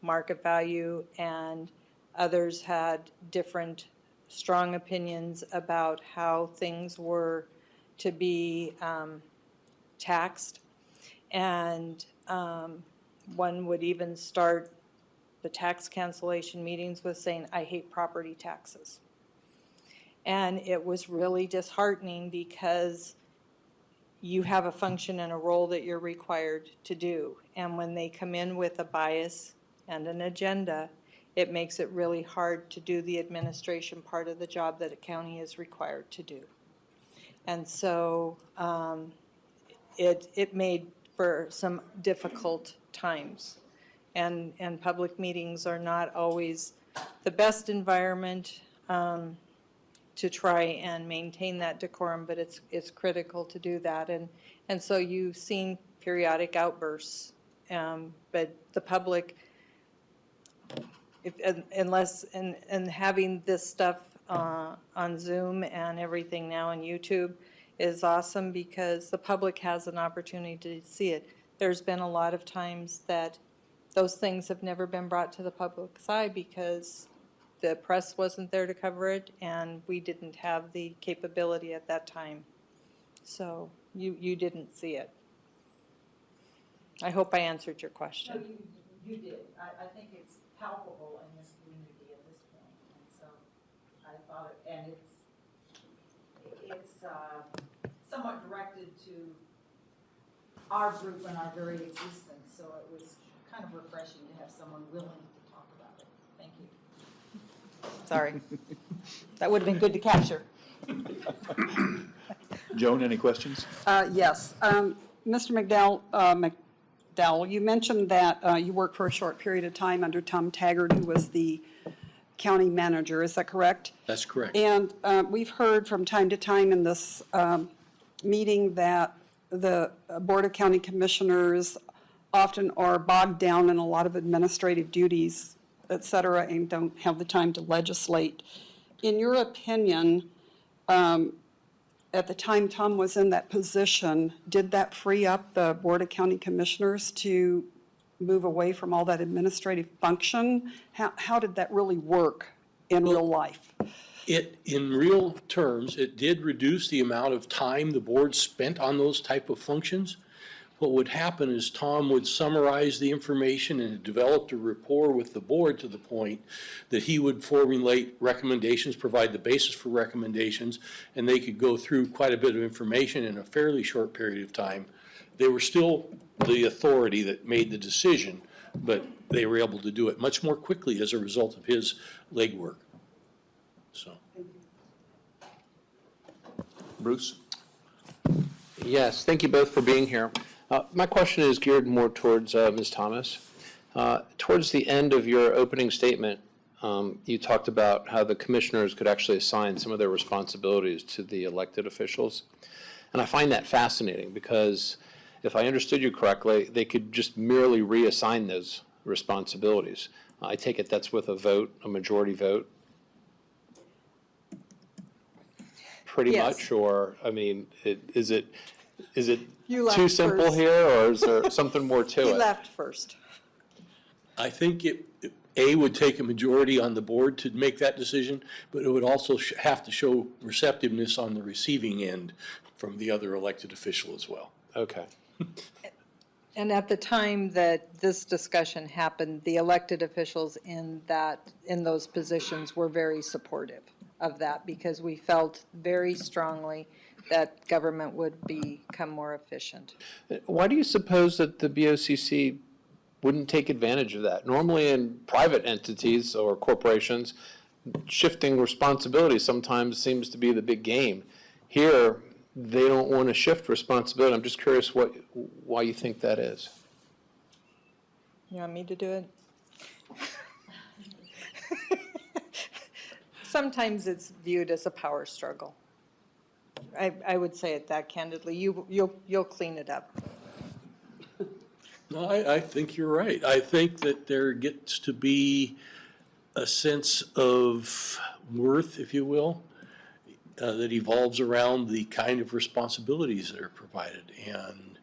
market value, and others had different strong opinions about how things were to be taxed. And one would even start the tax cancellation meetings with saying, I hate property taxes. And it was really disheartening because you have a function and a role that you're required to do. And when they come in with a bias and an agenda, it makes it really hard to do the administration part of the job that a county is required to do. And so it made for some difficult times. And public meetings are not always the best environment to try and maintain that decorum, but it's critical to do that. And so you've seen periodic outbursts, but the public, and having this stuff on Zoom and everything now on YouTube is awesome because the public has an opportunity to see it. There's been a lot of times that those things have never been brought to the public's eye because the press wasn't there to cover it and we didn't have the capability at that time. So you didn't see it. I hope I answered your question. No, you did. I think it's palpable in this community at this point. And so I thought, and it's somewhat directed to our group and our very existence. So it was kind of refreshing to have someone willing to talk about it. Thank you. Sorry. That would have been good to capture. Joan, any questions? Yes. Mr. McDowell, you mentioned that you worked for a short period of time under Tom Taggart, who was the county manager. Is that correct? That's correct. And we've heard from time to time in this meeting that the Board of County Commissioners often are bogged down in a lot of administrative duties, et cetera, and don't have the time to legislate. In your opinion, at the time Tom was in that position, did that free up the Board of County Commissioners to move away from all that administrative function? How did that really work in real life? In real terms, it did reduce the amount of time the board spent on those type of functions. What would happen is Tom would summarize the information and developed a rapport with the board to the point that he would formulate recommendations, provide the basis for recommendations, and they could go through quite a bit of information in a fairly short period of time. They were still the authority that made the decision, but they were able to do it much more quickly as a result of his legwork. So. Bruce? Yes, thank you both for being here. My question is geared more towards Ms. Thomas. Towards the end of your opening statement, you talked about how the commissioners could actually assign some of their responsibilities to the elected officials. And I find that fascinating because if I understood you correctly, they could just merely reassign those responsibilities. I take it that's with a vote, a majority vote? Pretty Yes. much, or, I mean, is it You left too simple first. here, or is there something more to He it? left first. I think it would take a majority on the board to make that decision, but it would also have to show receptiveness on the receiving end from the other elected official as well. Okay. And at the time that this discussion happened, the elected officials in those positions were very supportive of that because we felt very strongly that government would become more efficient. Why do you suppose that the BOCC wouldn't take advantage of that? Normally in private entities or corporations, shifting responsibility sometimes seems to be the big game. Here, they don't want to shift responsibility. I'm just curious why you think that is. You want me to do it? Sometimes it's viewed as a power struggle. I would say it that candidly. You'll clean it up. No, I think you're right. I think that there gets to be a sense of worth, if you will, that evolves around the kind of responsibilities that are provided. And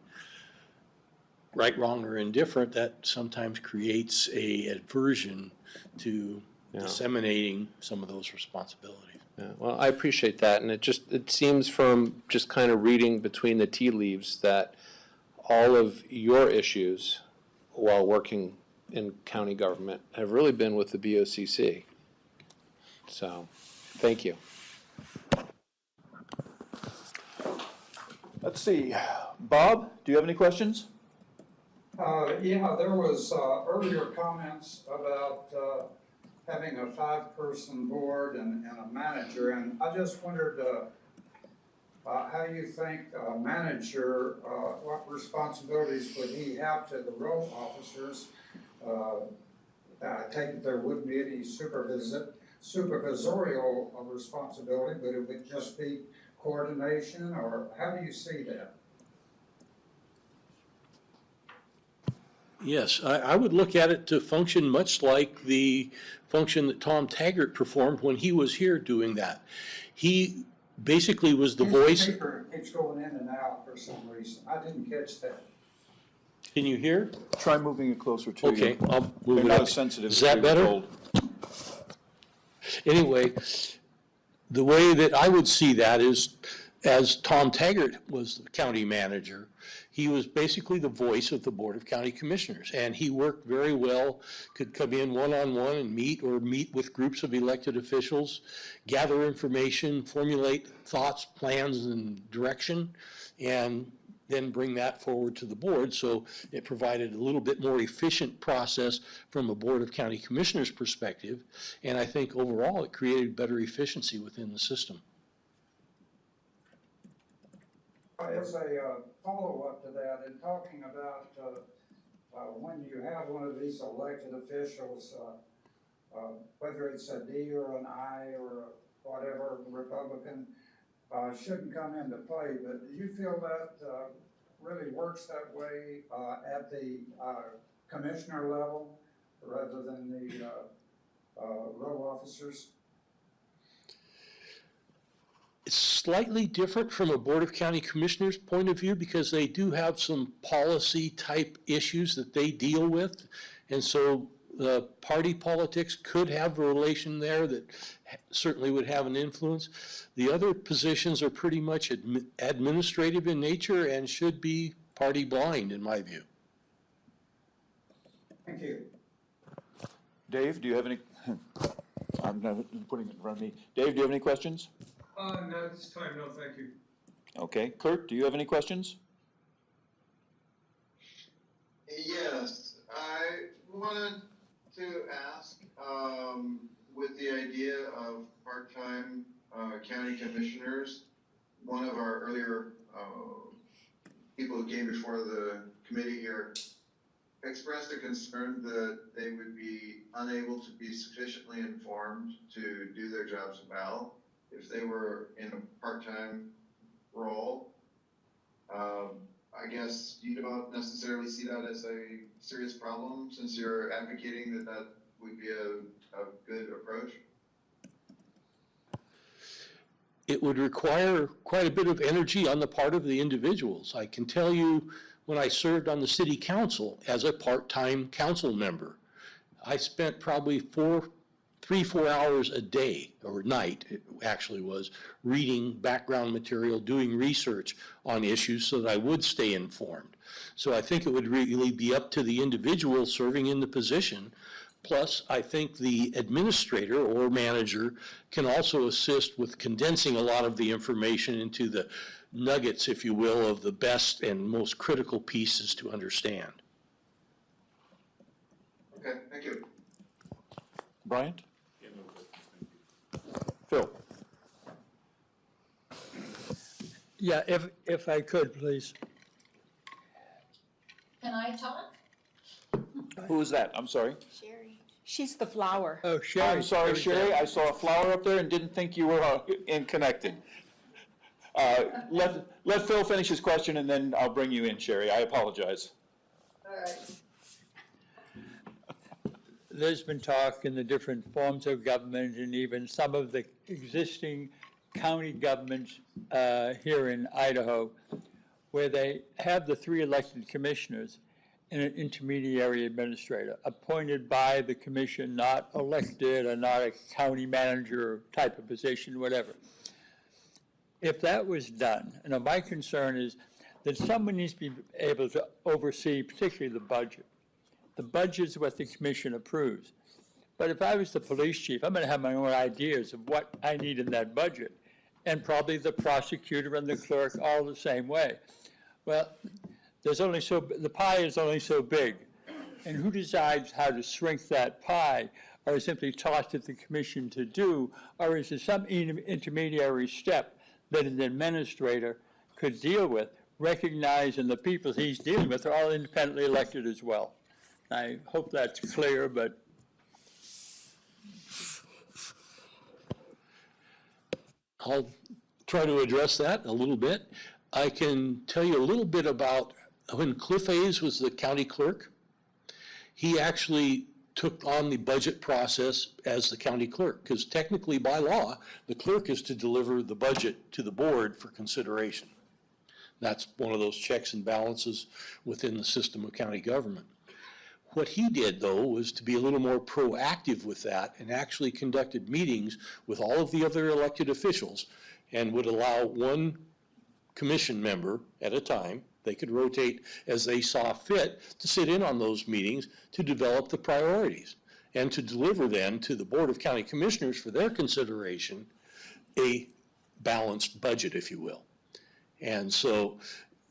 right, wrong, or indifferent, that sometimes creates a aversion to disseminating some of those responsibilities. Yeah, well, I appreciate that, and it seems from just kind of reading between the tea leaves that all of your issues while working in county government have really been with the BOCC. So, thank you. Let's see. Bob, do you have any questions? Yeah, there was earlier comments about having a 5-person board and a manager, and I just wondered how you think a manager, what responsibilities would he have to the row officers? I take it there wouldn't be any supervisorial responsibility, but it would just be coordination, or how do you see that? Yes, I would look at it to function much like the function that Tom Taggart performed when he was here doing that. He basically was the voice. His paper keeps going in and out for some reason. I didn't catch that. Can you hear? Try moving it closer to you. Okay, I'll move They're it not up. as sensitive Is as that we were better? told. Anyway, the way that I would see that is, as Tom Taggart was the county manager, he was basically the voice of the Board of County Commissioners, and he worked very well, could come in one-on-one and meet with groups of elected officials, gather information, formulate thoughts, plans, and direction, and then bring that forward to the board. So it provided a little bit more efficient process from a Board of County Commissioners perspective, and I think overall it created better efficiency within the system. As a follow-up to that, in talking about when you have one of these elected officials, whether it's a D or an I or whatever, Republican, shouldn't come into play, but do you feel that really works that way at the commissioner level rather than the row officers? It's slightly different from a Board of County Commissioners point of view because they do have some policy type issues that they deal with. And so the party politics could have a relation there that certainly would have an influence. The other positions are pretty much administrative in nature and should be party blind in my view. Thank you. Dave, do you have any, I'm not putting it in front of me. Dave, do you have any questions? Not at this time, no, thank you. Okay. Kurt, do you have any questions? Yes, I wanted to ask, with the idea of part-time county commissioners, one of our earlier people who came before the committee here expressed a concern that they would be unable to be sufficiently informed to do their jobs well if they were in a part-time role. I guess you don't necessarily see that as a serious problem since you're advocating that that would be a good approach. It would require quite a bit of energy on the part of the individuals. I can tell you when I served on the city council as a part-time council member, I spent probably 3-4 hours a day, or night it actually was, reading background material, doing research on issues so that I would stay informed. So I think it would really be up to the individual serving in the position. Plus, I think the administrator or manager can also assist with condensing a lot of the information into the nuggets, if you will, of the best and most critical pieces to understand. Okay, thank you. Bryant? Phil? Yeah, if I could, please. Can I talk? Who is that? I'm sorry. She's the flower. Oh, Sherry. I'm sorry, Sherry. I saw a flower up there and didn't think you were connected. Let Phil finish his question and then I'll bring you in, Sherry. I apologize. All right. There's been talk in the different forms of government and even some of the existing county governments here in Idaho where they have the 3 elected commissioners and an intermediary administrator appointed by the commission, not elected or not a county manager type of position, whatever. If that was done, and my concern is that someone needs to be able to oversee particularly the budget. The budget is what the commission approves. But if I was the police chief, I'm going to have my own ideas of what I need in that budget, and probably the prosecutor and the clerk all the same way. Well, the pie is only so big, and who decides how to shrink that pie, or simply tossed at the commission to do, or is there some intermediary step that an administrator could deal with, recognizing the people he's dealing with are all independently elected as well? I hope that's clear, but. I'll try to address that a little bit. I can tell you a little bit about when Cliff Hayes was the county clerk. He actually took on the budget process as the county clerk, because technically by law, the clerk is to deliver the budget to the board for consideration. That's one of those checks and balances within the system of county government. What he did, though, was to be a little more proactive with that and actually conducted meetings with all of the other elected officials and would allow one commission member at a time. They could rotate as they saw fit to sit in on those meetings to develop the priorities and to deliver then to the Board of County Commissioners for their consideration a balanced budget, if you will. And so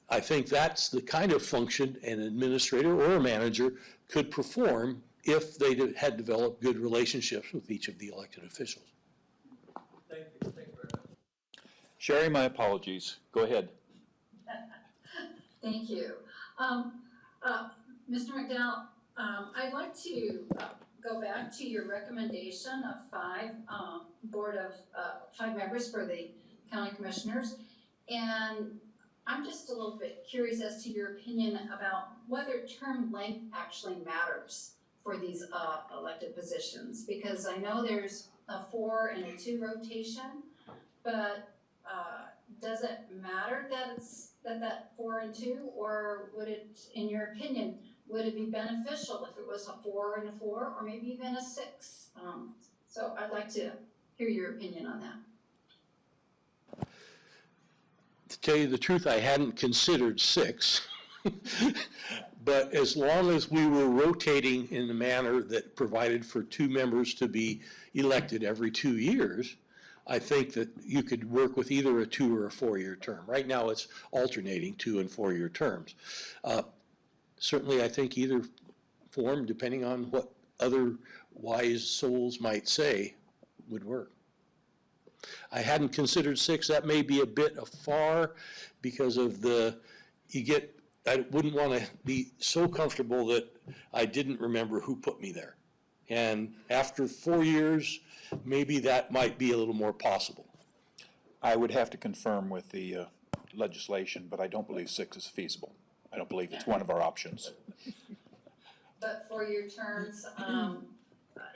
I think that's the kind of function an administrator or a manager could perform if they had developed good relationships with each of the elected officials. Thank you very much. Sherry, my apologies. Go ahead. Thank you. Mr. McDowell, I'd like to go back to your recommendation of 5 members for the county commissioners. And I'm just a little bit curious as to your opinion about whether term length actually matters for these elected positions, because I know there's a 4 and a 2 rotation, but does it matter that it's, that 4 and 2, or would it, in your opinion, would it be beneficial if it was a 4 and a 4, or maybe even a 6? So I'd like to hear your opinion on that. To tell you the truth, I hadn't considered 6. But as long as we were rotating in the manner that provided for 2 members to be elected every 2 years, I think that you could work with either a 2 or a 4-year term. Right now, it's alternating 2 and 4-year terms. Certainly, I think either form, depending on what other wise souls might say, would work. I hadn't considered 6. That may be a bit far because of I wouldn't want to be so comfortable that I didn't remember who put me there. And after 4 years, maybe that might be a little more possible. I would have to confirm with the legislation, but I don't believe 6 is feasible. I don't believe it's one of our options. But 4-year terms,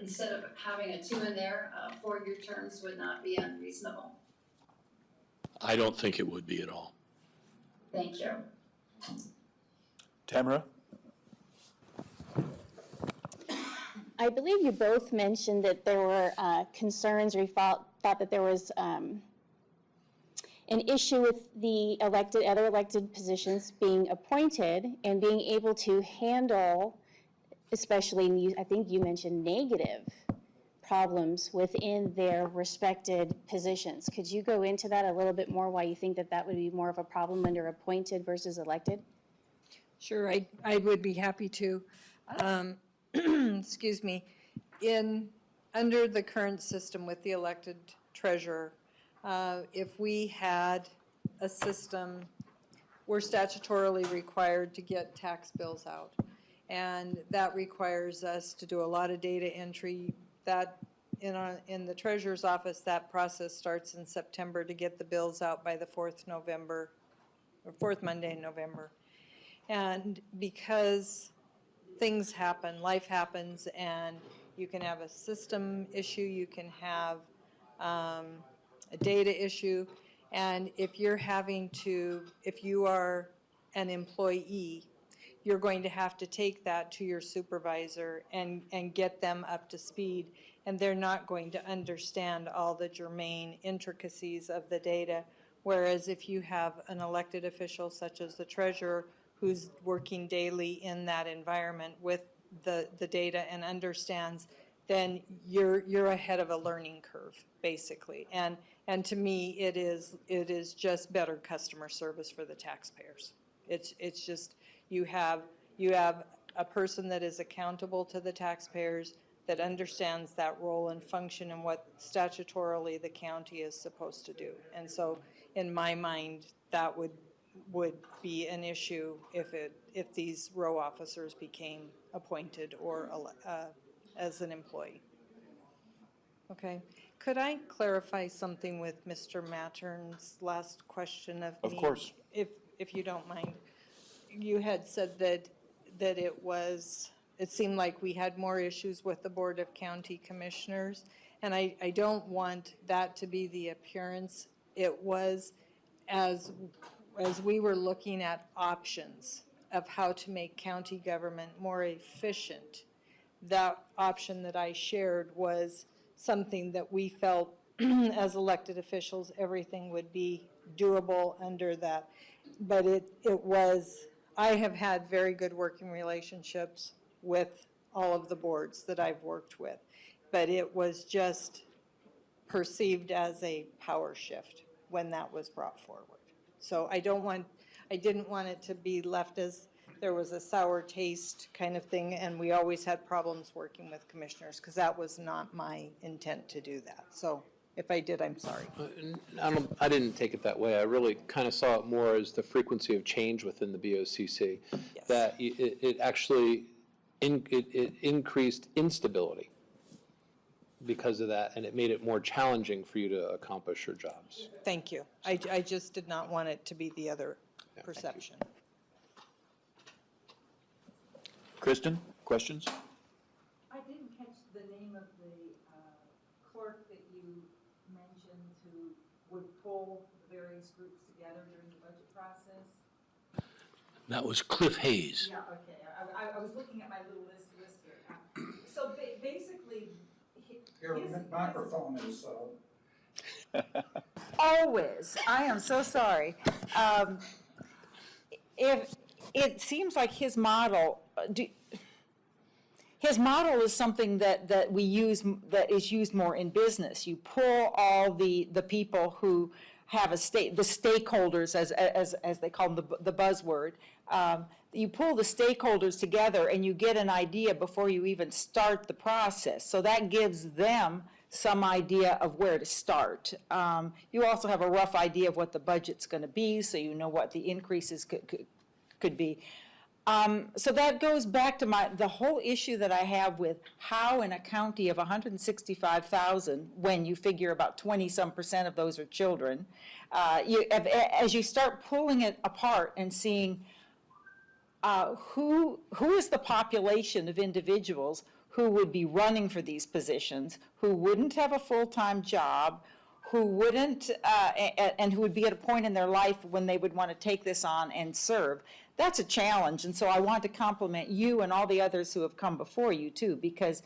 instead of having a 2 in there, 4-year terms would not be unreasonable. I don't think it would be at all. Thank you. Tamara? I believe you both mentioned that there were concerns, or you thought that there was an issue with the other elected positions being appointed and being able to handle, especially, I think you mentioned negative problems within their respected positions. Could you go into that a little bit more, why you think that that would be more of a problem under appointed versus elected? Sure, I would be happy to. Excuse me. Under the current system with the elected treasurer, if we had a system, we're statutorily required to get tax bills out. And that requires us to do a lot of data entry. That in the treasurer's office, that process starts in September to get the bills out by the 4th Monday in November. And because things happen, life happens, and you can have a system issue, you can have a data issue, and if you are an employee, you're going to have to take that to your supervisor and get them up to speed, and they're not going to understand all the germane intricacies of the data. Whereas if you have an elected official such as the treasurer who's working daily in that environment with the data and understands, then you're ahead of a learning curve, basically. And to me, it is just better customer service for the taxpayers. It's just you have a person that is accountable to the taxpayers, that understands that role and function and what statutorily the county is supposed to do. And so in my mind, that would be an issue if these row officers became appointed or as an employee. Okay. Could I clarify something with Mr. Matter's last question of me? Of course. If you don't mind. You had said that it seemed like we had more issues with the Board of County Commissioners, and I don't want that to be the appearance. It was as we were looking at options of how to make county government more efficient, that option that I shared was something that we felt as elected officials, everything would be doable under that. But I have had very good working relationships with all of the boards that I've worked with, but it was just perceived as a power shift when that was brought forward. So I didn't want it to be left as there was a sour taste kind of thing, and we always had problems working with commissioners, because that was not my intent to do that. So if I did, I'm sorry. I didn't take it that way. I really kind of saw it more as the frequency of change within the BOCC. Yes. That it actually it increased instability because of that, and it made it more challenging for you to accomplish your jobs. Thank you. I just did not want it to be the other perception. Kristen, questions? I didn't catch the name of the clerk that you mentioned who would pull the various groups together during the budget process? That was Cliff Hayes. Yeah, okay, I was looking at my little list here. So basically, Your microphone is, Always. I am so sorry. If, it seems like his model, his model is something that we use, that is used more in business. You pull all the people who have the stakeholders, as they call them, the buzzword. You pull the stakeholders together and you get an idea before you even start the process. So that gives them some idea of where to start. You also have a rough idea of what the budget's going to be, so you know what the increases could be. So that goes back to the whole issue that I have with how in a county of 165,000, when you figure about 20-some% of those are children, as you start pulling it apart and seeing who is the population of individuals who would be running for these positions, who wouldn't have a full-time job, who wouldn't, and who would be at a point in their life when they would want to take this on and serve. That's a challenge, and so I want to compliment you and all the others who have come before you too, because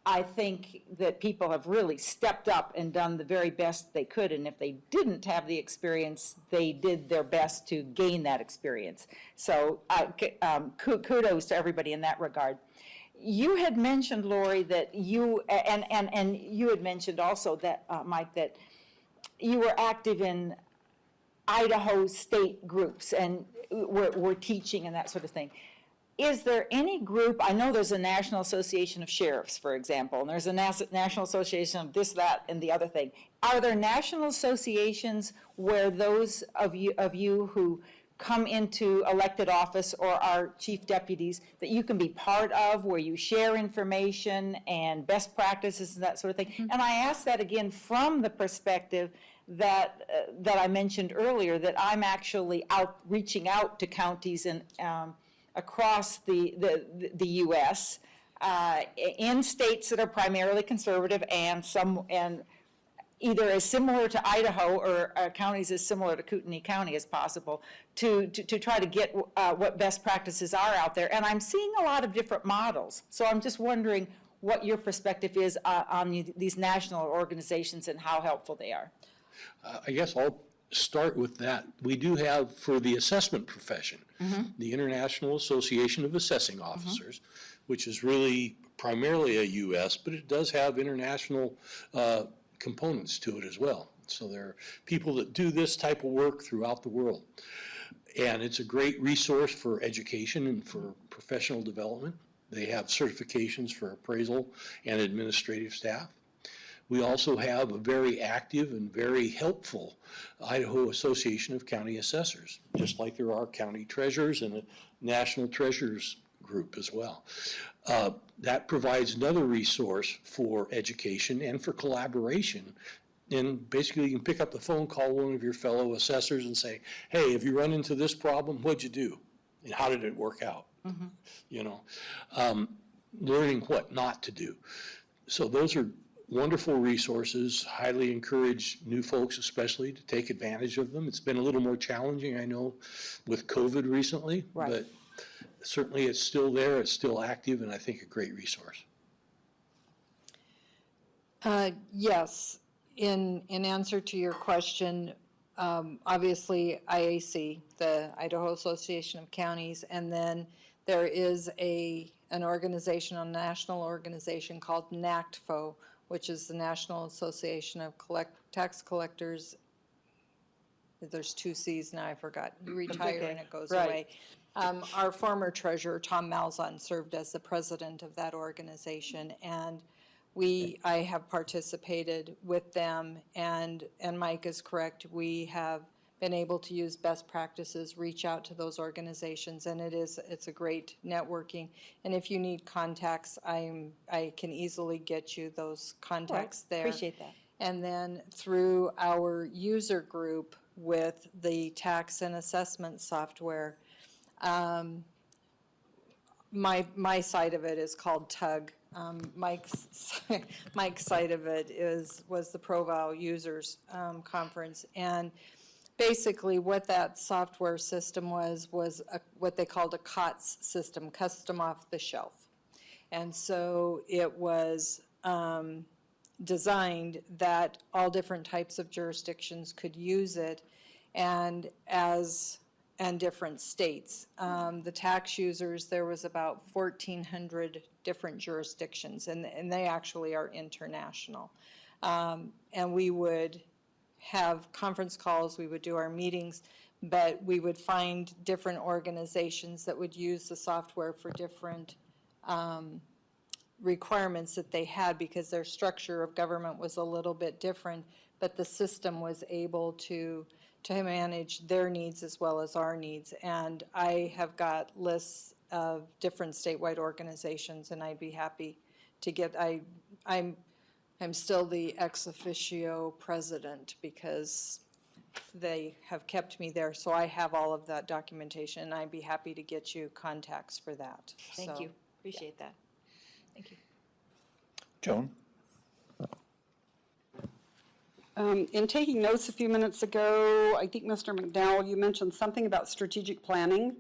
I think that people have really stepped up and done the very best they could, and if they didn't have the experience, they did their best to gain that experience. So kudos to everybody in that regard. You had mentioned, Laurie, that you, and you had mentioned also that, Mike, that you were active in Idaho state groups and were teaching and that sort of thing. Is there any group, I know there's a National Association of Sheriffs, for example, and there's a National Association of this, that, and the other thing. Are there national associations where those of you who come into elected office or are chief deputies that you can be part of, where you share information and best practices and that sort of thing? Mm-hmm. And I ask that again from the perspective that I mentioned earlier, that I'm actually reaching out to counties and across the U.S. In states that are primarily conservative and either as similar to Idaho or counties as similar to Kootenai County as possible to try to get what best practices are out there. And I'm seeing a lot of different models. So I'm just wondering what your perspective is on these national organizations and how helpful they are. I guess I'll start with that. We do have, for the assessment profession, mm-hmm. the International Association of Assessing Officers, mm-hmm. which is really primarily a U.S., but it does have international components to it as well. So there are people that do this type of work throughout the world. And it's a great resource for education and for professional development. They have certifications for appraisal and administrative staff. We also have a very active and very helpful Idaho Association of County Assessors, just like there are county treasurers and a national treasurers group as well. That provides another resource for education and for collaboration. And basically you can pick up the phone, call one of your fellow assessors and say, hey, have you run into this problem? What'd you do? And how did it work out? Mm-hmm. You know, learning what not to do. So those are wonderful resources. Highly encourage new folks especially to take advantage of them. It's been a little more challenging, I know, with COVID recently, right. But certainly it's still there, it's still active, and I think a great resource. Yes, in answer to your question, obviously IAC, the Idaho Association of Counties, and then there is an organization, a national organization called NACTFO, which is the National Association of Tax Collectors. There's two C's now, I forgot. You retire and it goes away. Our former treasurer, Tom Malzahn, served as the president of that organization, and I have participated with them, and Mike is correct, we have been able to use best practices, reach out to those organizations, and it's a great networking. And if you need contacts, I can easily get you those contacts there. Appreciate that. And then through our user group with the tax and assessment software, my side of it is called TUG, Mike's side of it was the Proval Users Conference. And basically what that software system was what they called a COTS system, custom off the shelf. And so it was designed that all different types of jurisdictions could use it, and different states. The tax users, there was about 1,400 different jurisdictions, and they actually are international. And we would have conference calls, we would do our meetings, but we would find different organizations that would use the software for different requirements that they had, because their structure of government was a little bit different, but the system was able to manage their needs as well as our needs. And I have got lists of different statewide organizations, and I'd be happy to get, I'm still the ex officio president because they have kept me there, so I have all of that documentation, and I'd be happy to get you contacts for that. Thank So, you, appreciate that. Thank you. Joan? In taking notes a few minutes ago, I think, Mr. McDowell, you mentioned something about strategic planning.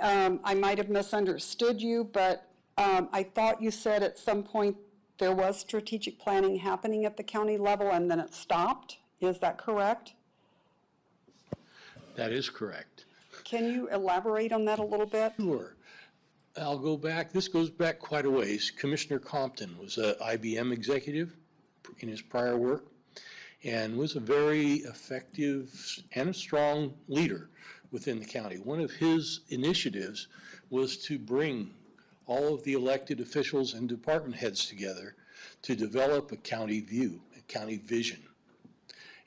I might have misunderstood you, but I thought you said at some point there was strategic planning happening at the county level and then it stopped. Is that correct? That is correct. Can you elaborate on that a little bit? Sure. I'll go back, this goes back quite a ways. Commissioner Compton was an IBM executive in his prior work and was a very effective and a strong leader within the county. One of his initiatives was to bring all of the elected officials and department heads together to develop a county view, a county vision.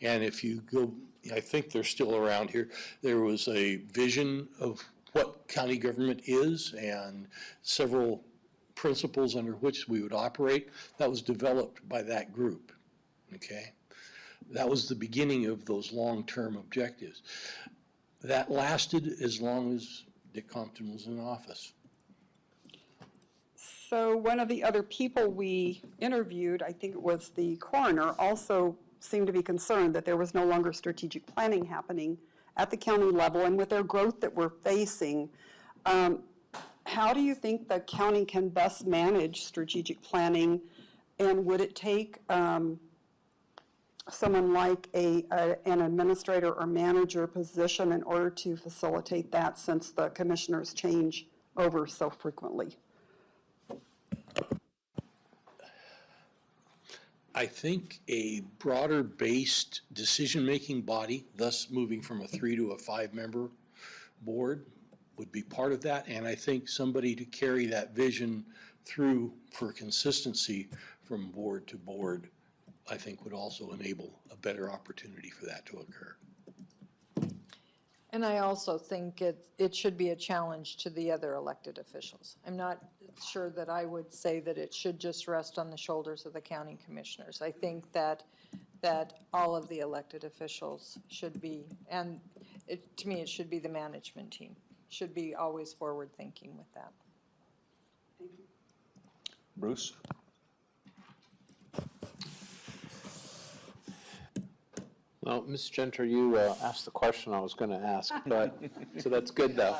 And if you go, I think they're still around here, there was a vision of what county government is and several principles under which we would operate. That was developed by that group, okay? That was the beginning of those long-term objectives. That lasted as long as Dick Compton was in office. So one of the other people we interviewed, I think it was the coroner, also seemed to be concerned that there was no longer strategic planning happening at the county level, and with their growth that we're facing, how do you think the county can best manage strategic planning, and would it take someone like an administrator or manager position in order to facilitate that, since the commissioners change over so frequently? I think a broader-based decision-making body, thus moving from a 3 to a 5-member board, would be part of that. And I think somebody to carry that vision through for consistency from board to board, I think would also enable a better opportunity for that to occur. and I also think it should be a challenge to the other elected officials. I'm not sure that I would say that it should just rest on the shoulders of the county commissioners. I think that all of the elected officials should be, and to me, it should be the management team, should be always forward-thinking with that. Bruce? Well, Ms. Genter, you asked the question I was going to ask, but, so that's good, though.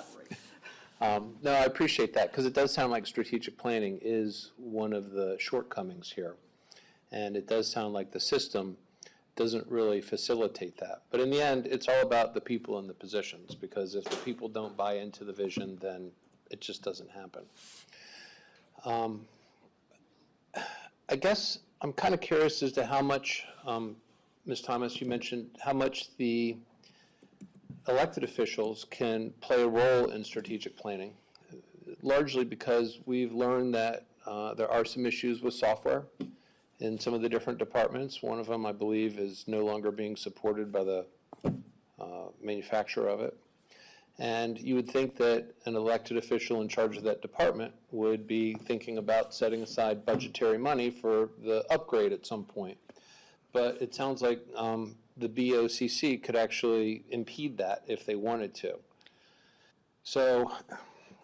No, I appreciate that, because it does sound like strategic planning is one of the shortcomings here. And it does sound like the system doesn't really facilitate that. But in the end, it's all about the people in the positions, because if the people don't buy into the vision, then it just doesn't happen. I guess I'm kind of curious as to how much, Ms. Thomas, you mentioned how much the elected officials can play a role in strategic planning, largely because we've learned that there are some issues with software in some of the different departments. One of them, I believe, is no longer being supported by the manufacturer of it. And you would think that an elected official in charge of that department would be thinking about setting aside budgetary money for the upgrade at some point. But it sounds like the BOCC could actually impede that if they wanted to. So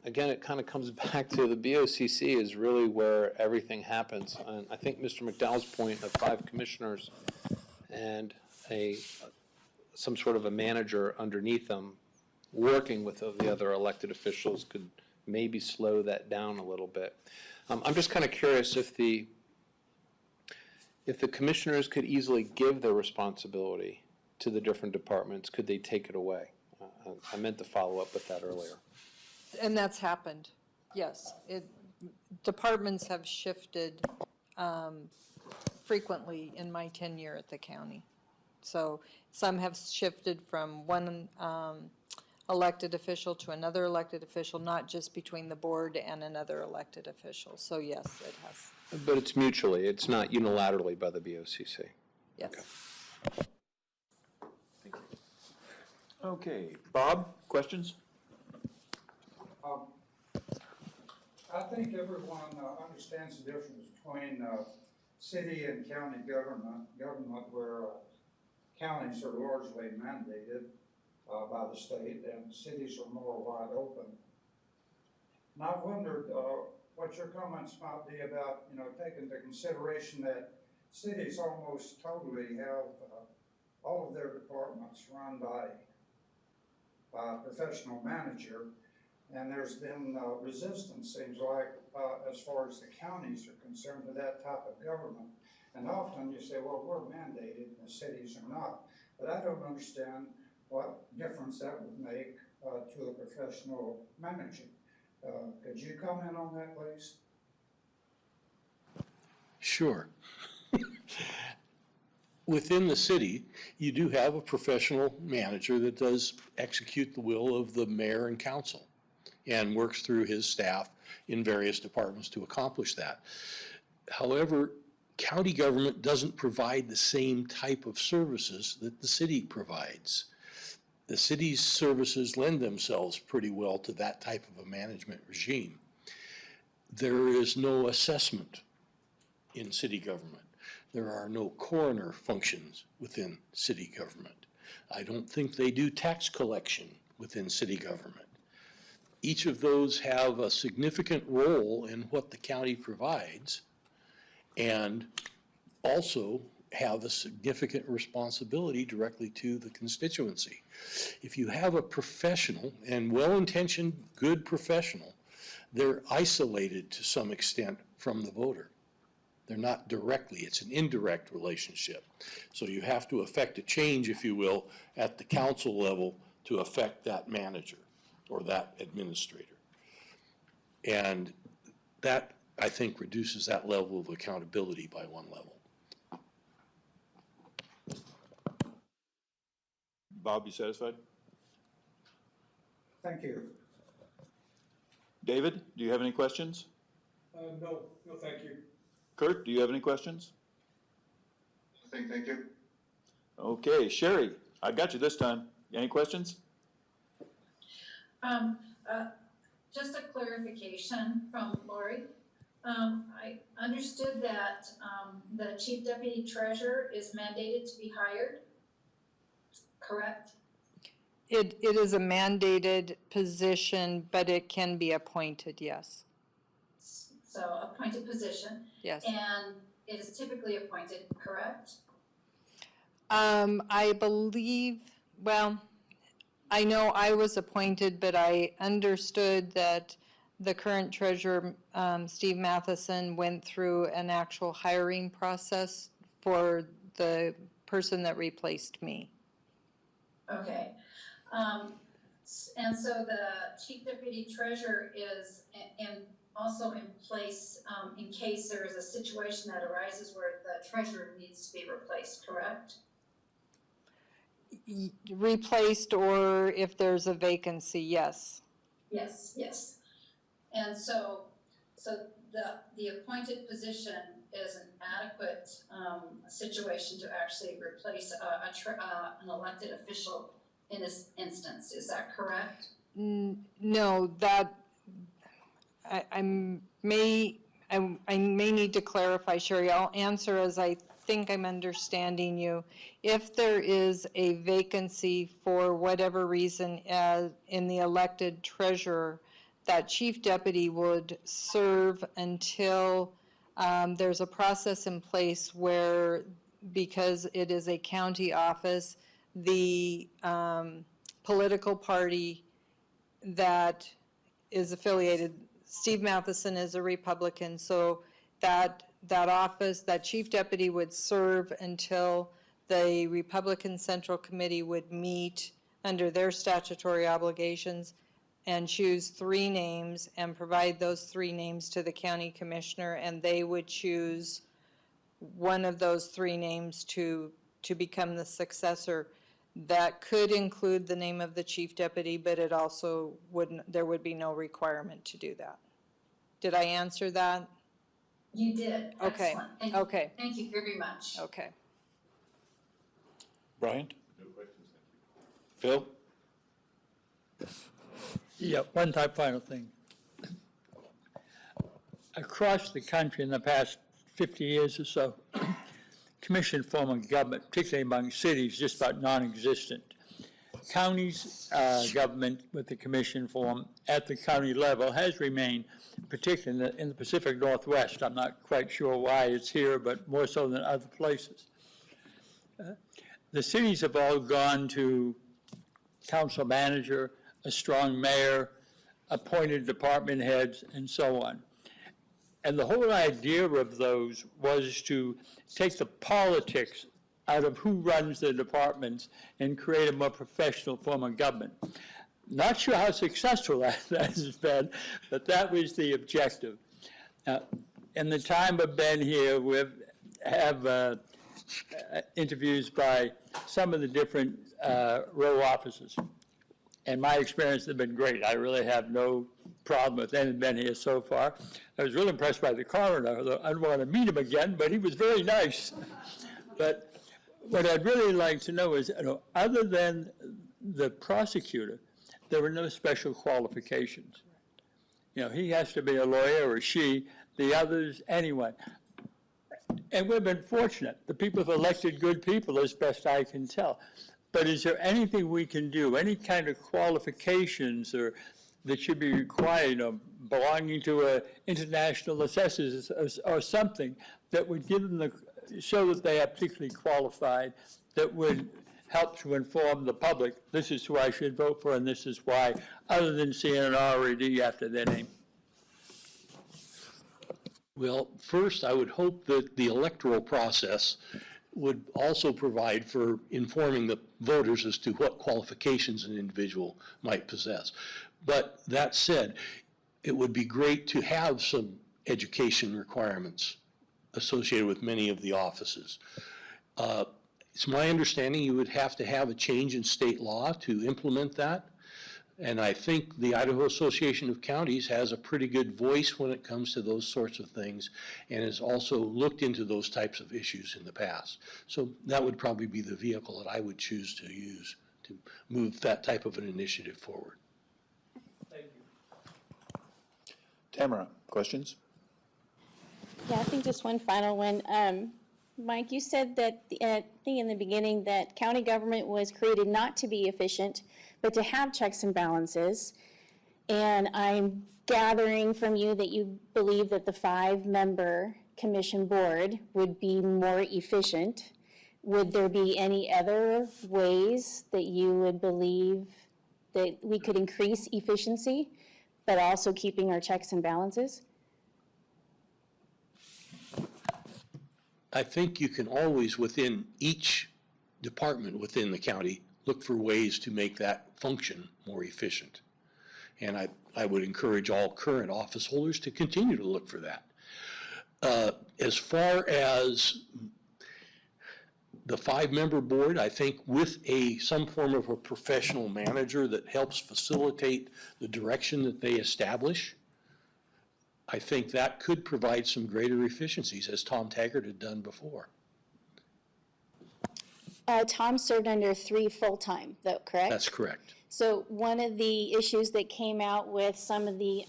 again, it kind of comes back to the BOCC is really where everything happens. And I think Mr. McDowell's point of 5 commissioners and some sort of a manager underneath them working with the other elected officials could maybe slow that down a little bit. I'm just kind of curious if the commissioners could easily give their responsibility to the different departments, could they take it away? I meant to follow up with that earlier. And that's happened, yes. Departments have shifted frequently in my tenure at the county. So some have shifted from one elected official to another elected official, not just between the board and another elected official. So yes, it has, But it's mutually, it's not unilaterally by the BOCC. yes. Okay. Okay, Bob, questions? I think everyone understands the difference between city and county government where counties are largely mandated by the state and cities are more wide open. And I've wondered what your comments might be about, taking into consideration that cities almost totally have all of their departments run by a professional manager. And there's been resistance, seems like, as far as the counties are concerned, to that type of government. And often you say, well, we're mandated and the cities are not. But I don't understand what difference that would make to a professional manager. Could you comment on that, please? Sure. Within the city, you do have a professional manager that does execute the will of the mayor and council and works through his staff in various departments to accomplish that. However, county government doesn't provide the same type of services that the city provides. The city's services lend themselves pretty well to that type of a management regime. There is no assessment in city government. There are no coroner functions within city government. I don't think they do tax collection within city government. Each of those have a significant role in what the county provides and also have a significant responsibility directly to the constituency. If you have a professional and well-intentioned, good professional, they're isolated to some extent from the voter. They're not directly, it's an indirect relationship. So you have to affect a change, if you will, at the council level to affect that manager or that administrator. And that, I think, reduces that level of accountability by one level. Bob, you satisfied? Thank you. David, do you have any questions? No, thank you. Kurt, do you have any questions? Thank you. Okay, Sherry, I got you this time. Any questions? Just a clarification from Laurie. I understood that the chief deputy treasurer is mandated to be hired, correct? It is a mandated position, but it can be appointed, yes. So appointed position. Yes. And it is typically appointed, correct? I believe, well, I know I was appointed, but I understood that the current treasurer, Steve Matheson, went through an actual hiring process for the person that replaced me. Okay. And so the chief deputy treasurer is also in place in case there is a situation that arises where the treasurer needs to be replaced, correct? Replaced, or if there's a vacancy, yes. Yes. And so the appointed position is an adequate situation to actually replace an elected official in this instance. Is that correct? No, that I may need to clarify, Sherry. I'll answer as I think I'm understanding you. If there is a vacancy for whatever reason in the elected treasurer, that chief deputy would serve until there's a process in place where, because it is a county office, the political party that is affiliated, Steve Matheson is a Republican, so that office, that chief deputy would serve until the Republican Central Committee would meet under their statutory obligations and choose 3 names and provide those 3 names to the county commissioner, and they would choose one of those 3 names to become the successor. That could include the name of the chief deputy, but it also wouldn't, there would be no requirement to do that. Did I answer that? You did. Okay. Excellent. Thank you. Okay. Thank you very much. Okay. Brian? No questions, thank you. Phil? Yeah, one final thing. Across the country in the past 50 years or so, commission form of government, particularly among cities, just about non-existent. Counties' government with the commission form at the county level has remained, particularly in the Pacific Northwest. I'm not quite sure why it's here, but more so than other places. The cities have all gone to council manager, a strong mayor, appointed department heads, and so on. And the whole idea of those was to take the politics out of who runs the departments and create a more professional form of government. Not sure how successful that has been, but that was the objective. In the time I've been here, we have interviews by some of the different row officers. And my experience has been great. I really have no problem with any been here so far. I was really impressed by the coroner, although I don't want to meet him again, but he was very nice. But what I'd really like to know is, other than the prosecutor, there were no special qualifications. He has to be a lawyer, or she, the others, anyway. And we've been fortunate. The people have elected good people, as best I can tell. But is there anything we can do, any kind of qualifications or that should be required, belonging to an international assessors or something that would give them show that they are particularly qualified, that would help to inform the public, this is who I should vote for and this is why, other than seeing an R or D after their name? Well, first, I would hope that the electoral process would also provide for informing the voters as to what qualifications an individual might possess. But that said, it would be great to have some education requirements associated with many of the offices. It's my understanding you would have to have a change in state law to implement that. And I think the Idaho Association of Counties has a pretty good voice when it comes to those sorts of things and has also looked into those types of issues in the past. So that would probably be the vehicle that I would choose to use to move that type of an initiative forward. Thank you. Tamara, questions? Yeah, I think just one final one. Mike, you said that, I think in the beginning, that county government was created not to be efficient, but to have checks and balances. And I'm gathering from you that you believe that the 5-member commission board would be more efficient. Would there be any other ways that you would believe that we could increase efficiency, but also keeping our checks and balances? I think you can always, within each department within the county, look for ways to make that function more efficient. And I would encourage all current office holders to continue to look for that. As far as the 5-member board, I think with some form of a professional manager that helps facilitate the direction that they establish, I think that could provide some greater efficiencies, as Tom Taggart had done before. Tom served under 3 full-time, though, correct? That's correct. So one of the issues that came out with some of the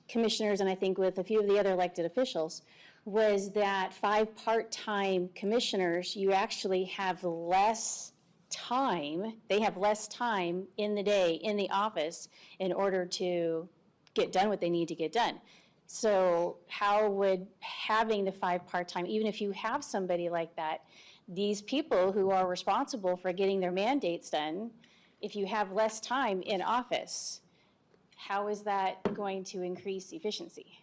commissioners, and I think with a few of the other elected officials, was that 5 part-time commissioners, you actually have less time, they have less time in the day in the office in order to get done what they need to get done. So how would having the 5 part-time, even if you have somebody like that, these people who are responsible for getting their mandates done, if you have less time in office, how is that going to increase efficiency?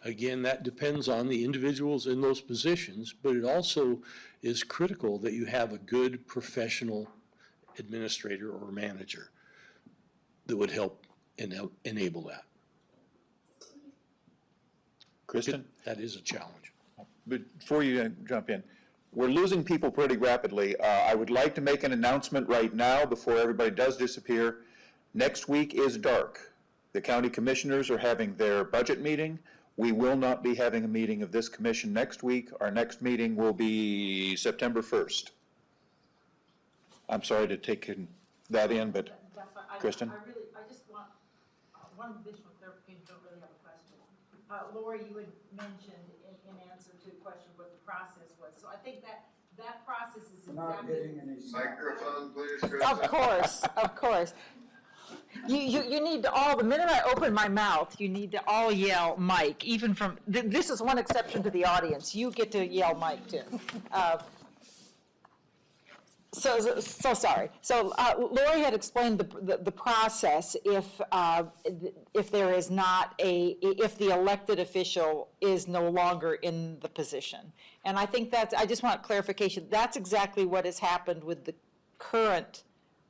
Again, that depends on the individuals in those positions, but it also is critical that you have a good professional administrator or manager that would help enable that. Kristen? That is a challenge. Before you jump in, we're losing people pretty rapidly. I would like to make an announcement right now before everybody does disappear. Next week is dark. The county commissioners are having their budget meeting. We will not be having a meeting of this commission next week. Our next meeting will be September 1st. I'm sorry to take that in, but That's fine. Kristen? I just want one additional clarification, don't really have a question. Laurie, you had mentioned in answer to a question what the process was. So I think that process is Not exactly. getting any. Microphone, please, Kristen. Of course, of course. You need to all, the minute I open my mouth, you need to all yell Mike, even from, this is one exception to the audience. You get to yell Mike too. So sorry. So Laurie had explained the process if there is not if the elected official is no longer in the position. And I think I just want clarification. That's exactly what has happened with the current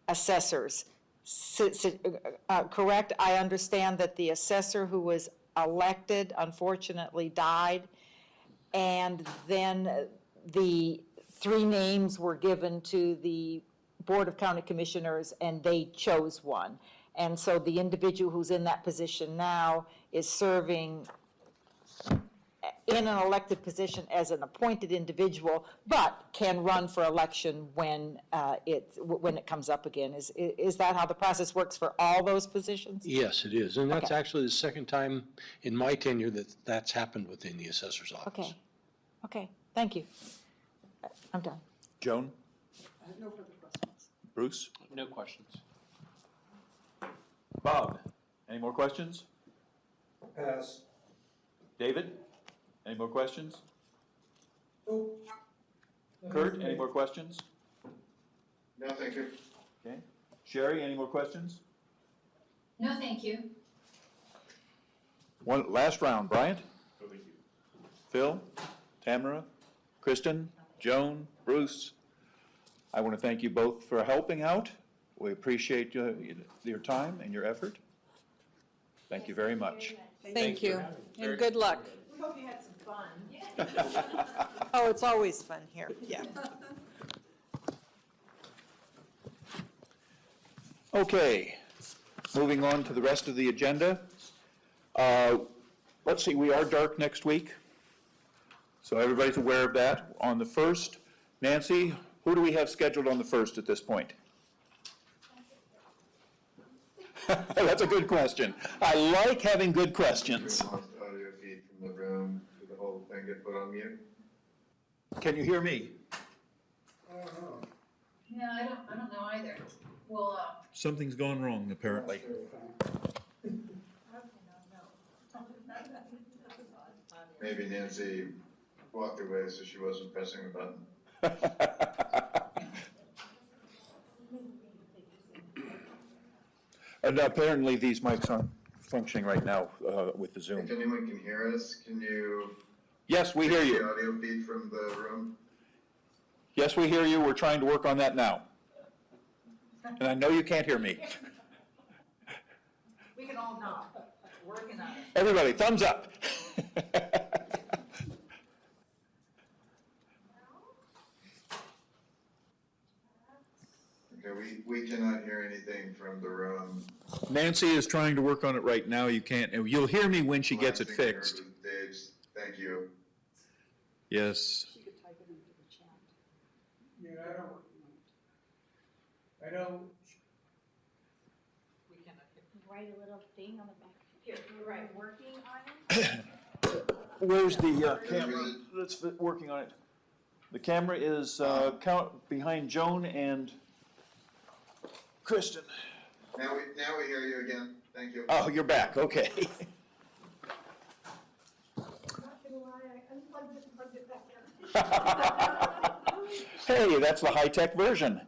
assessors. Correct? I understand that the assessor who was elected unfortunately died, and then the 3 names were given to the Board of County Commissioners, and they chose one. And so the individual who's in that position now is serving in an elected position as an appointed individual, but can run for election when it comes up again. Is that how the process works for all those positions? Yes, it is. And that's Okay. actually the second time in my tenure that's happened within the assessor's office. Okay, thank you. I'm done. Joan? I have no further questions. Bruce? No questions. Bob? Any more questions? Pass. David? Any more questions? Nope. Kurt, any more questions? No, thank you. Okay. Sherry, any more questions? No, thank you. One last round. Bryant? No, thank you. Phil? Tamara? Kristen? Joan? Bruce? I want to thank you both for helping out. We appreciate your time and your effort. Thank you very much. Thank you, and good luck. We hope you had some fun. Oh, it's always fun here, yeah. Okay, moving on to the rest of the agenda. Let's see, we are dark next week, so everybody's aware of that. On the 1st, Nancy, who do we have scheduled on the 1st at this point? That's a good question. I like having good questions. Lost audio feed from the room. Did the whole thing get put on mute? Can you hear me? Yeah, I don't know either. Well, Something's gone wrong, apparently. Maybe Nancy walked away so she wasn't pressing the button. And apparently these mics aren't functioning right now with the If Zoom. anyone can hear us, can you? Yes, we hear The you. audio feed from the room? Yes, we hear you. We're trying to work on that now. And I know you can't hear me. We can all nod, working on it. Everybody, thumbs up. Okay, we cannot hear anything from the room. Nancy is trying to work on it right now. You can't, you'll hear me when she gets it Last thing I heard fixed. was Dave's, thank you. Yes. She could type it into the chat. Yeah, I don't, We cannot hear. Write a little thing on the back. Here, right, working on it? Where's the camera that's working on it? The camera is behind Joan and Kristen. Now we hear you again. Thank you. Oh, you're back, okay. Not gonna lie, I unplugged it and plugged it back in. Hey, that's the high-tech version.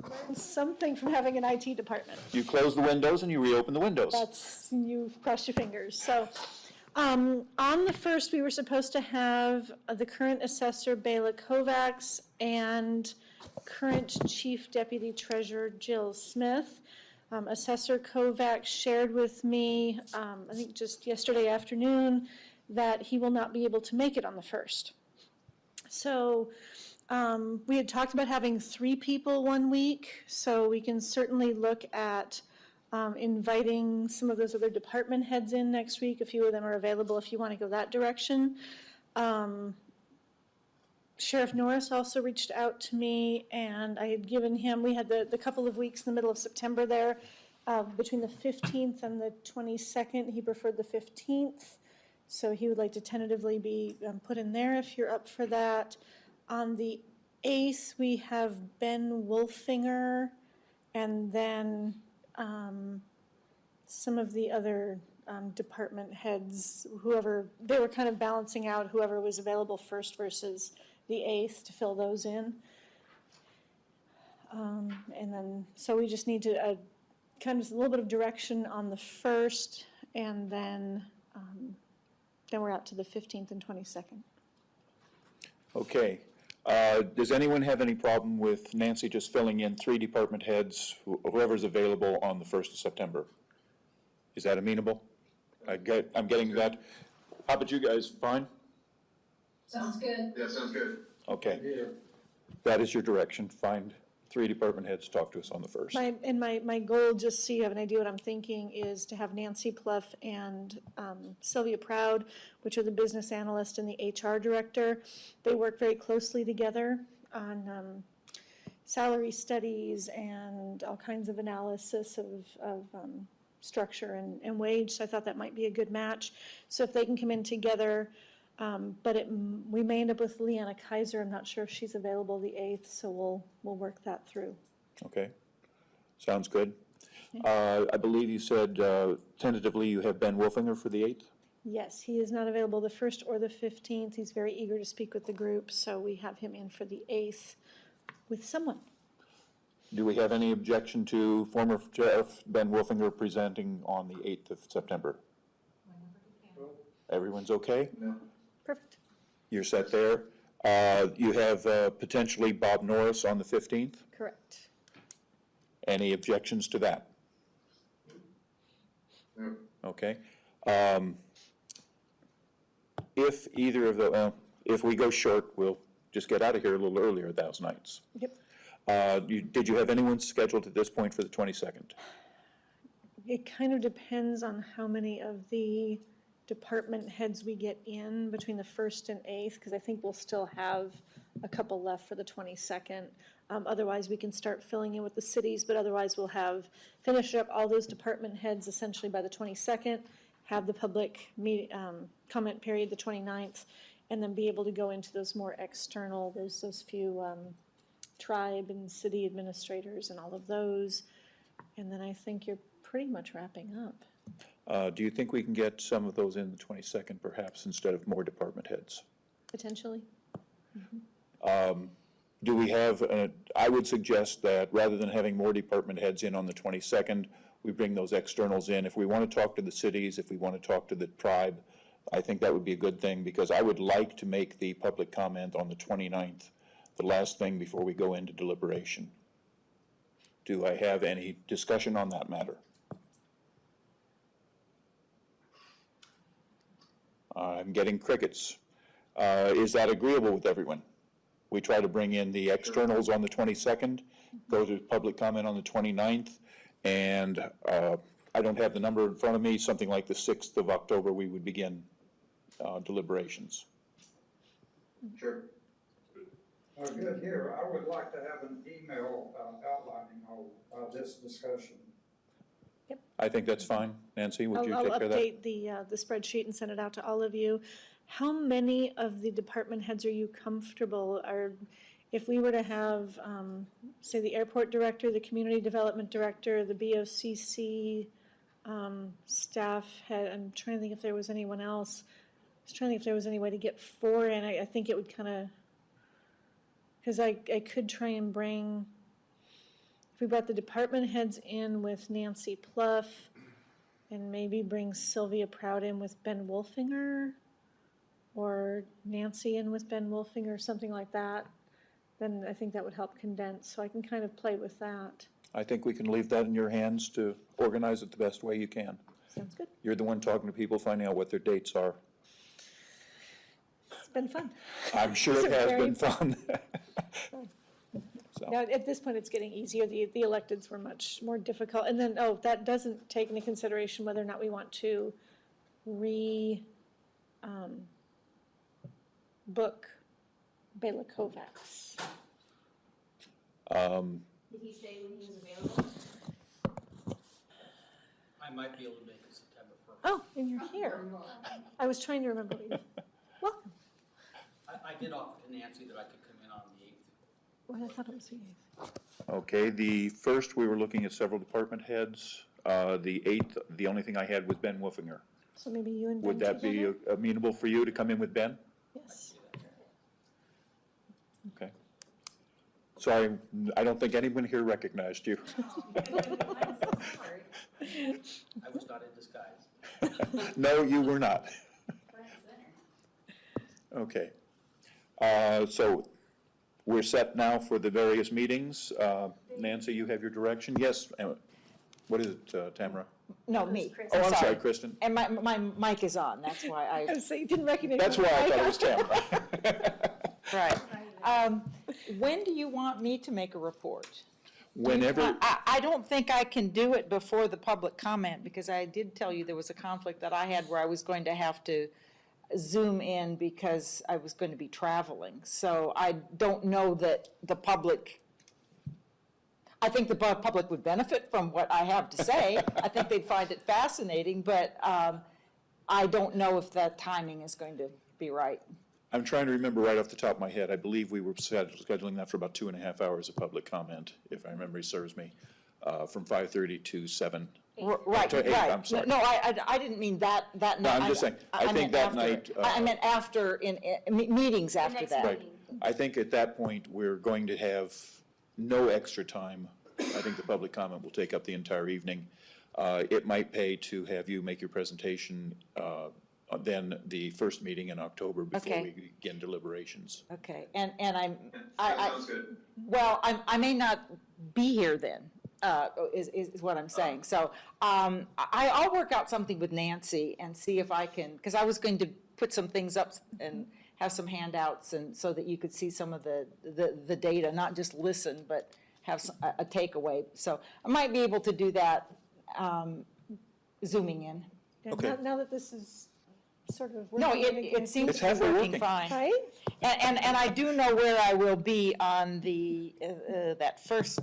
Learned something from having an IT department. You close the windows and you reopen the windows. You've crossed your fingers. So on the 1st, we were supposed to have the current assessor, Bela Kovacs, and current chief deputy treasurer, Jill Smith. Assessor Kovacs shared with me, I think just yesterday afternoon, that he will not be able to make it on the 1st. So we had talked about having 3 people one week, so we can certainly look at inviting some of those other department heads in next week. A few of them are available if you want to go that direction. Sheriff Norris also reached out to me, and I had given him, we had the couple of weeks in the middle of September there, between the 15th and the 22nd. He preferred the 15th, so he would like to tentatively be put in there if you're up for that. On the 8th, we have Ben Wolfinger, and then some of the other department heads, whoever, they were kind of balancing out whoever was available first versus the 8th to fill those in. And then, so we just need to kind of a little bit of direction on the 1st, and then we're out to the 15th and 22nd. Okay. Does anyone have any problem with Nancy just filling in 3 department heads, whoever's available on the 1st of September? Is that amenable? I'm getting that. How about you guys? Fine? Sounds good. Yeah, sounds good. Okay. That is your direction. Find 3 department heads, talk to us on the 1st. My goal, just so you have an idea what I'm thinking, is to have Nancy Pluff and Sylvia Proud, which are the business analyst and the HR director. They work very closely together on salary studies and all kinds of analysis of structure and wage, so I thought that might be a good match. So if they can come in together, but we may end up with Leanna Kaiser. I'm not sure if she's available the 8th, so we'll work that through. Okay. Sounds good. I believe you said tentatively you have Ben Wolfinger for the 8th? Yes, he is not available the 1st or the 15th. He's very eager to speak with the group, so we have him in for the 8th with someone. Do we have any objection to former Sheriff Ben Wolfinger presenting on the 8th of September? Everyone's okay? No. Perfect. You're set there. You have potentially Bob Norris on the 15th? Correct. Any objections to that? No. Okay. If either of the, if we go short, we'll just get out of here a little earlier those nights. Yep. Did you have anyone scheduled at this point for the 22nd? It kind of depends on how many of the department heads we get in between the 1st and 8th, because I think we'll still have a couple left for the 22nd. Otherwise, we can start filling in with the cities, but otherwise we'll have finished up all those department heads essentially by the 22nd, have the public comment period the 29th, and then be able to go into those more external, those few tribe and city administrators and all of those. And then I think you're pretty much wrapping up. Do you think we can get some of those in the 22nd perhaps instead of more department heads? Potentially. Do we have, I would suggest that rather than having more department heads in on the 22nd, we bring those externals in. If we want to talk to the cities, if we want to talk to the tribe, I think that would be a good thing, because I would like to make the public comment on the 29th, the last thing before we go into deliberation. Do I have any discussion on that matter? I'm getting crickets. Is that agreeable with everyone? We try to bring in the externals on the 22nd, go to public comment on the 29th, and I don't have the number in front of me, something like the 6th of October we would begin deliberations. Sure. Good here. I would like to have an email outlining all this discussion. I think that's fine. Nancy, would you I'll take care of that? update the spreadsheet and send it out to all of you. how many of the department heads are you comfortable, if we were to have, say, the airport director, the community development director, the BOCC staff head, I'm trying to think if there was anyone else. I was trying to think if there was any way to get 4 in. I think it would kind of, because I could try and bring, if we brought the department heads in with Nancy Pluff, and maybe bring Sylvia Proud in with Ben Wolfinger, or Nancy in with Ben Wolfinger, something like that, then I think that would help condense, so I can kind of play with that. I think we can leave that in your hands to organize it the best way you can. Sounds good. You're the one talking to people, finding out what their dates are. It's been fun. I'm sure it has been fun. So. Now, at this point, it's getting easier. The electeds were much more difficult. And then, that doesn't take into consideration whether or not we want to book Bela Kovacs. Did he say when he was available? I might be able to make it September 1st. Oh, and you're here. I was trying to remember. Welcome. I did offer to Nancy that I could come in on the 8th. Well, I thought it was the 8th. Okay, the 1st, we were looking at several department heads. The 8th, the only thing I had was Ben Wolfinger. So maybe you and Ben Would that be together? amenable for you to come in with Ben? Yes. Okay. Sorry, I don't think anyone here recognized you. I was not in disguise. No, you were not. Okay. So we're set now for the various meetings. Nancy, you have your direction? Yes. What is it, Tamara? No, me. Oh, I'm sorry, Kristen. And my mic is on, that's why I. So you didn't recognize. That's why I thought it was Tamara. Right. When do you want me to make a report? Whenever. I don't think I can do it before the public comment, because I did tell you there was a conflict that I had where I was going to have to Zoom in because I was going to be traveling. So I don't know that the public, I think the public would benefit from what I have to say. I think they'd find it fascinating, but I don't know if the timing is going to be right. I'm trying to remember right off the top of my head. I believe we were scheduling that for about 2.5 hours of public comment, if my memory serves me, from 5:30 to 7. Right, To 8, right. I'm sorry. No, I didn't mean that night. No, I'm just saying, I think meant that after. night, I meant after, meetings after that. Right. I think at that point, we're going to have no extra time. I think the public comment will take up the entire evening. It might pay to have you make your presentation then the first meeting in October before Okay. we begin deliberations. Okay, and That sounds good. well, I may not be here then, is what I'm saying. So I'll work out something with Nancy and see if I can, because I was going to put some things up and have some handouts, and so that you could see some of the data, not just listen, but have a takeaway. So I might be able to do that, zooming in. Yeah, Okay. now that this is sort of No, working. it seems It's to be halfway working working. fine. Right? And I do know where I will be on the, that first,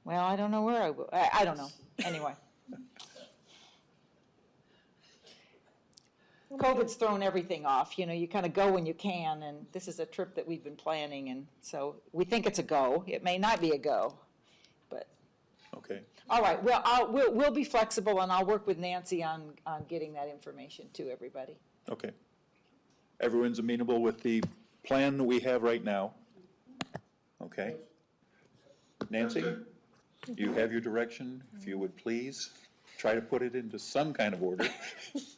well, I don't know where I will, I don't know, anyway. COVID's thrown everything off, you kind of go when you can, and this is a trip that we've been planning, and so we think it's a go. It may not be a go, but, Okay. all right, well, we'll be flexible, and I'll work with Nancy on getting that information to everybody. Okay. Everyone's amenable with the plan that we have right now? Okay. Nancy, you have your direction. If you would please try to put it into some kind of order.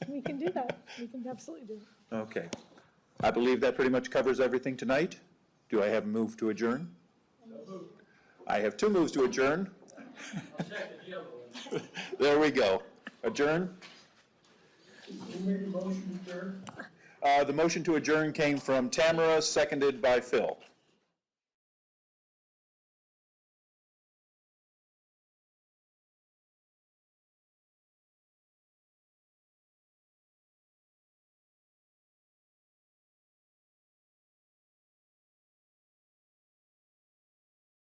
We can do that. We can absolutely do it. Okay. I believe that pretty much covers everything tonight. Do I have a move to adjourn? I have 2 moves to adjourn. There we go. Adjourn. Who made the motion, Chair? The motion to adjourn came from Tamara, seconded by Phil.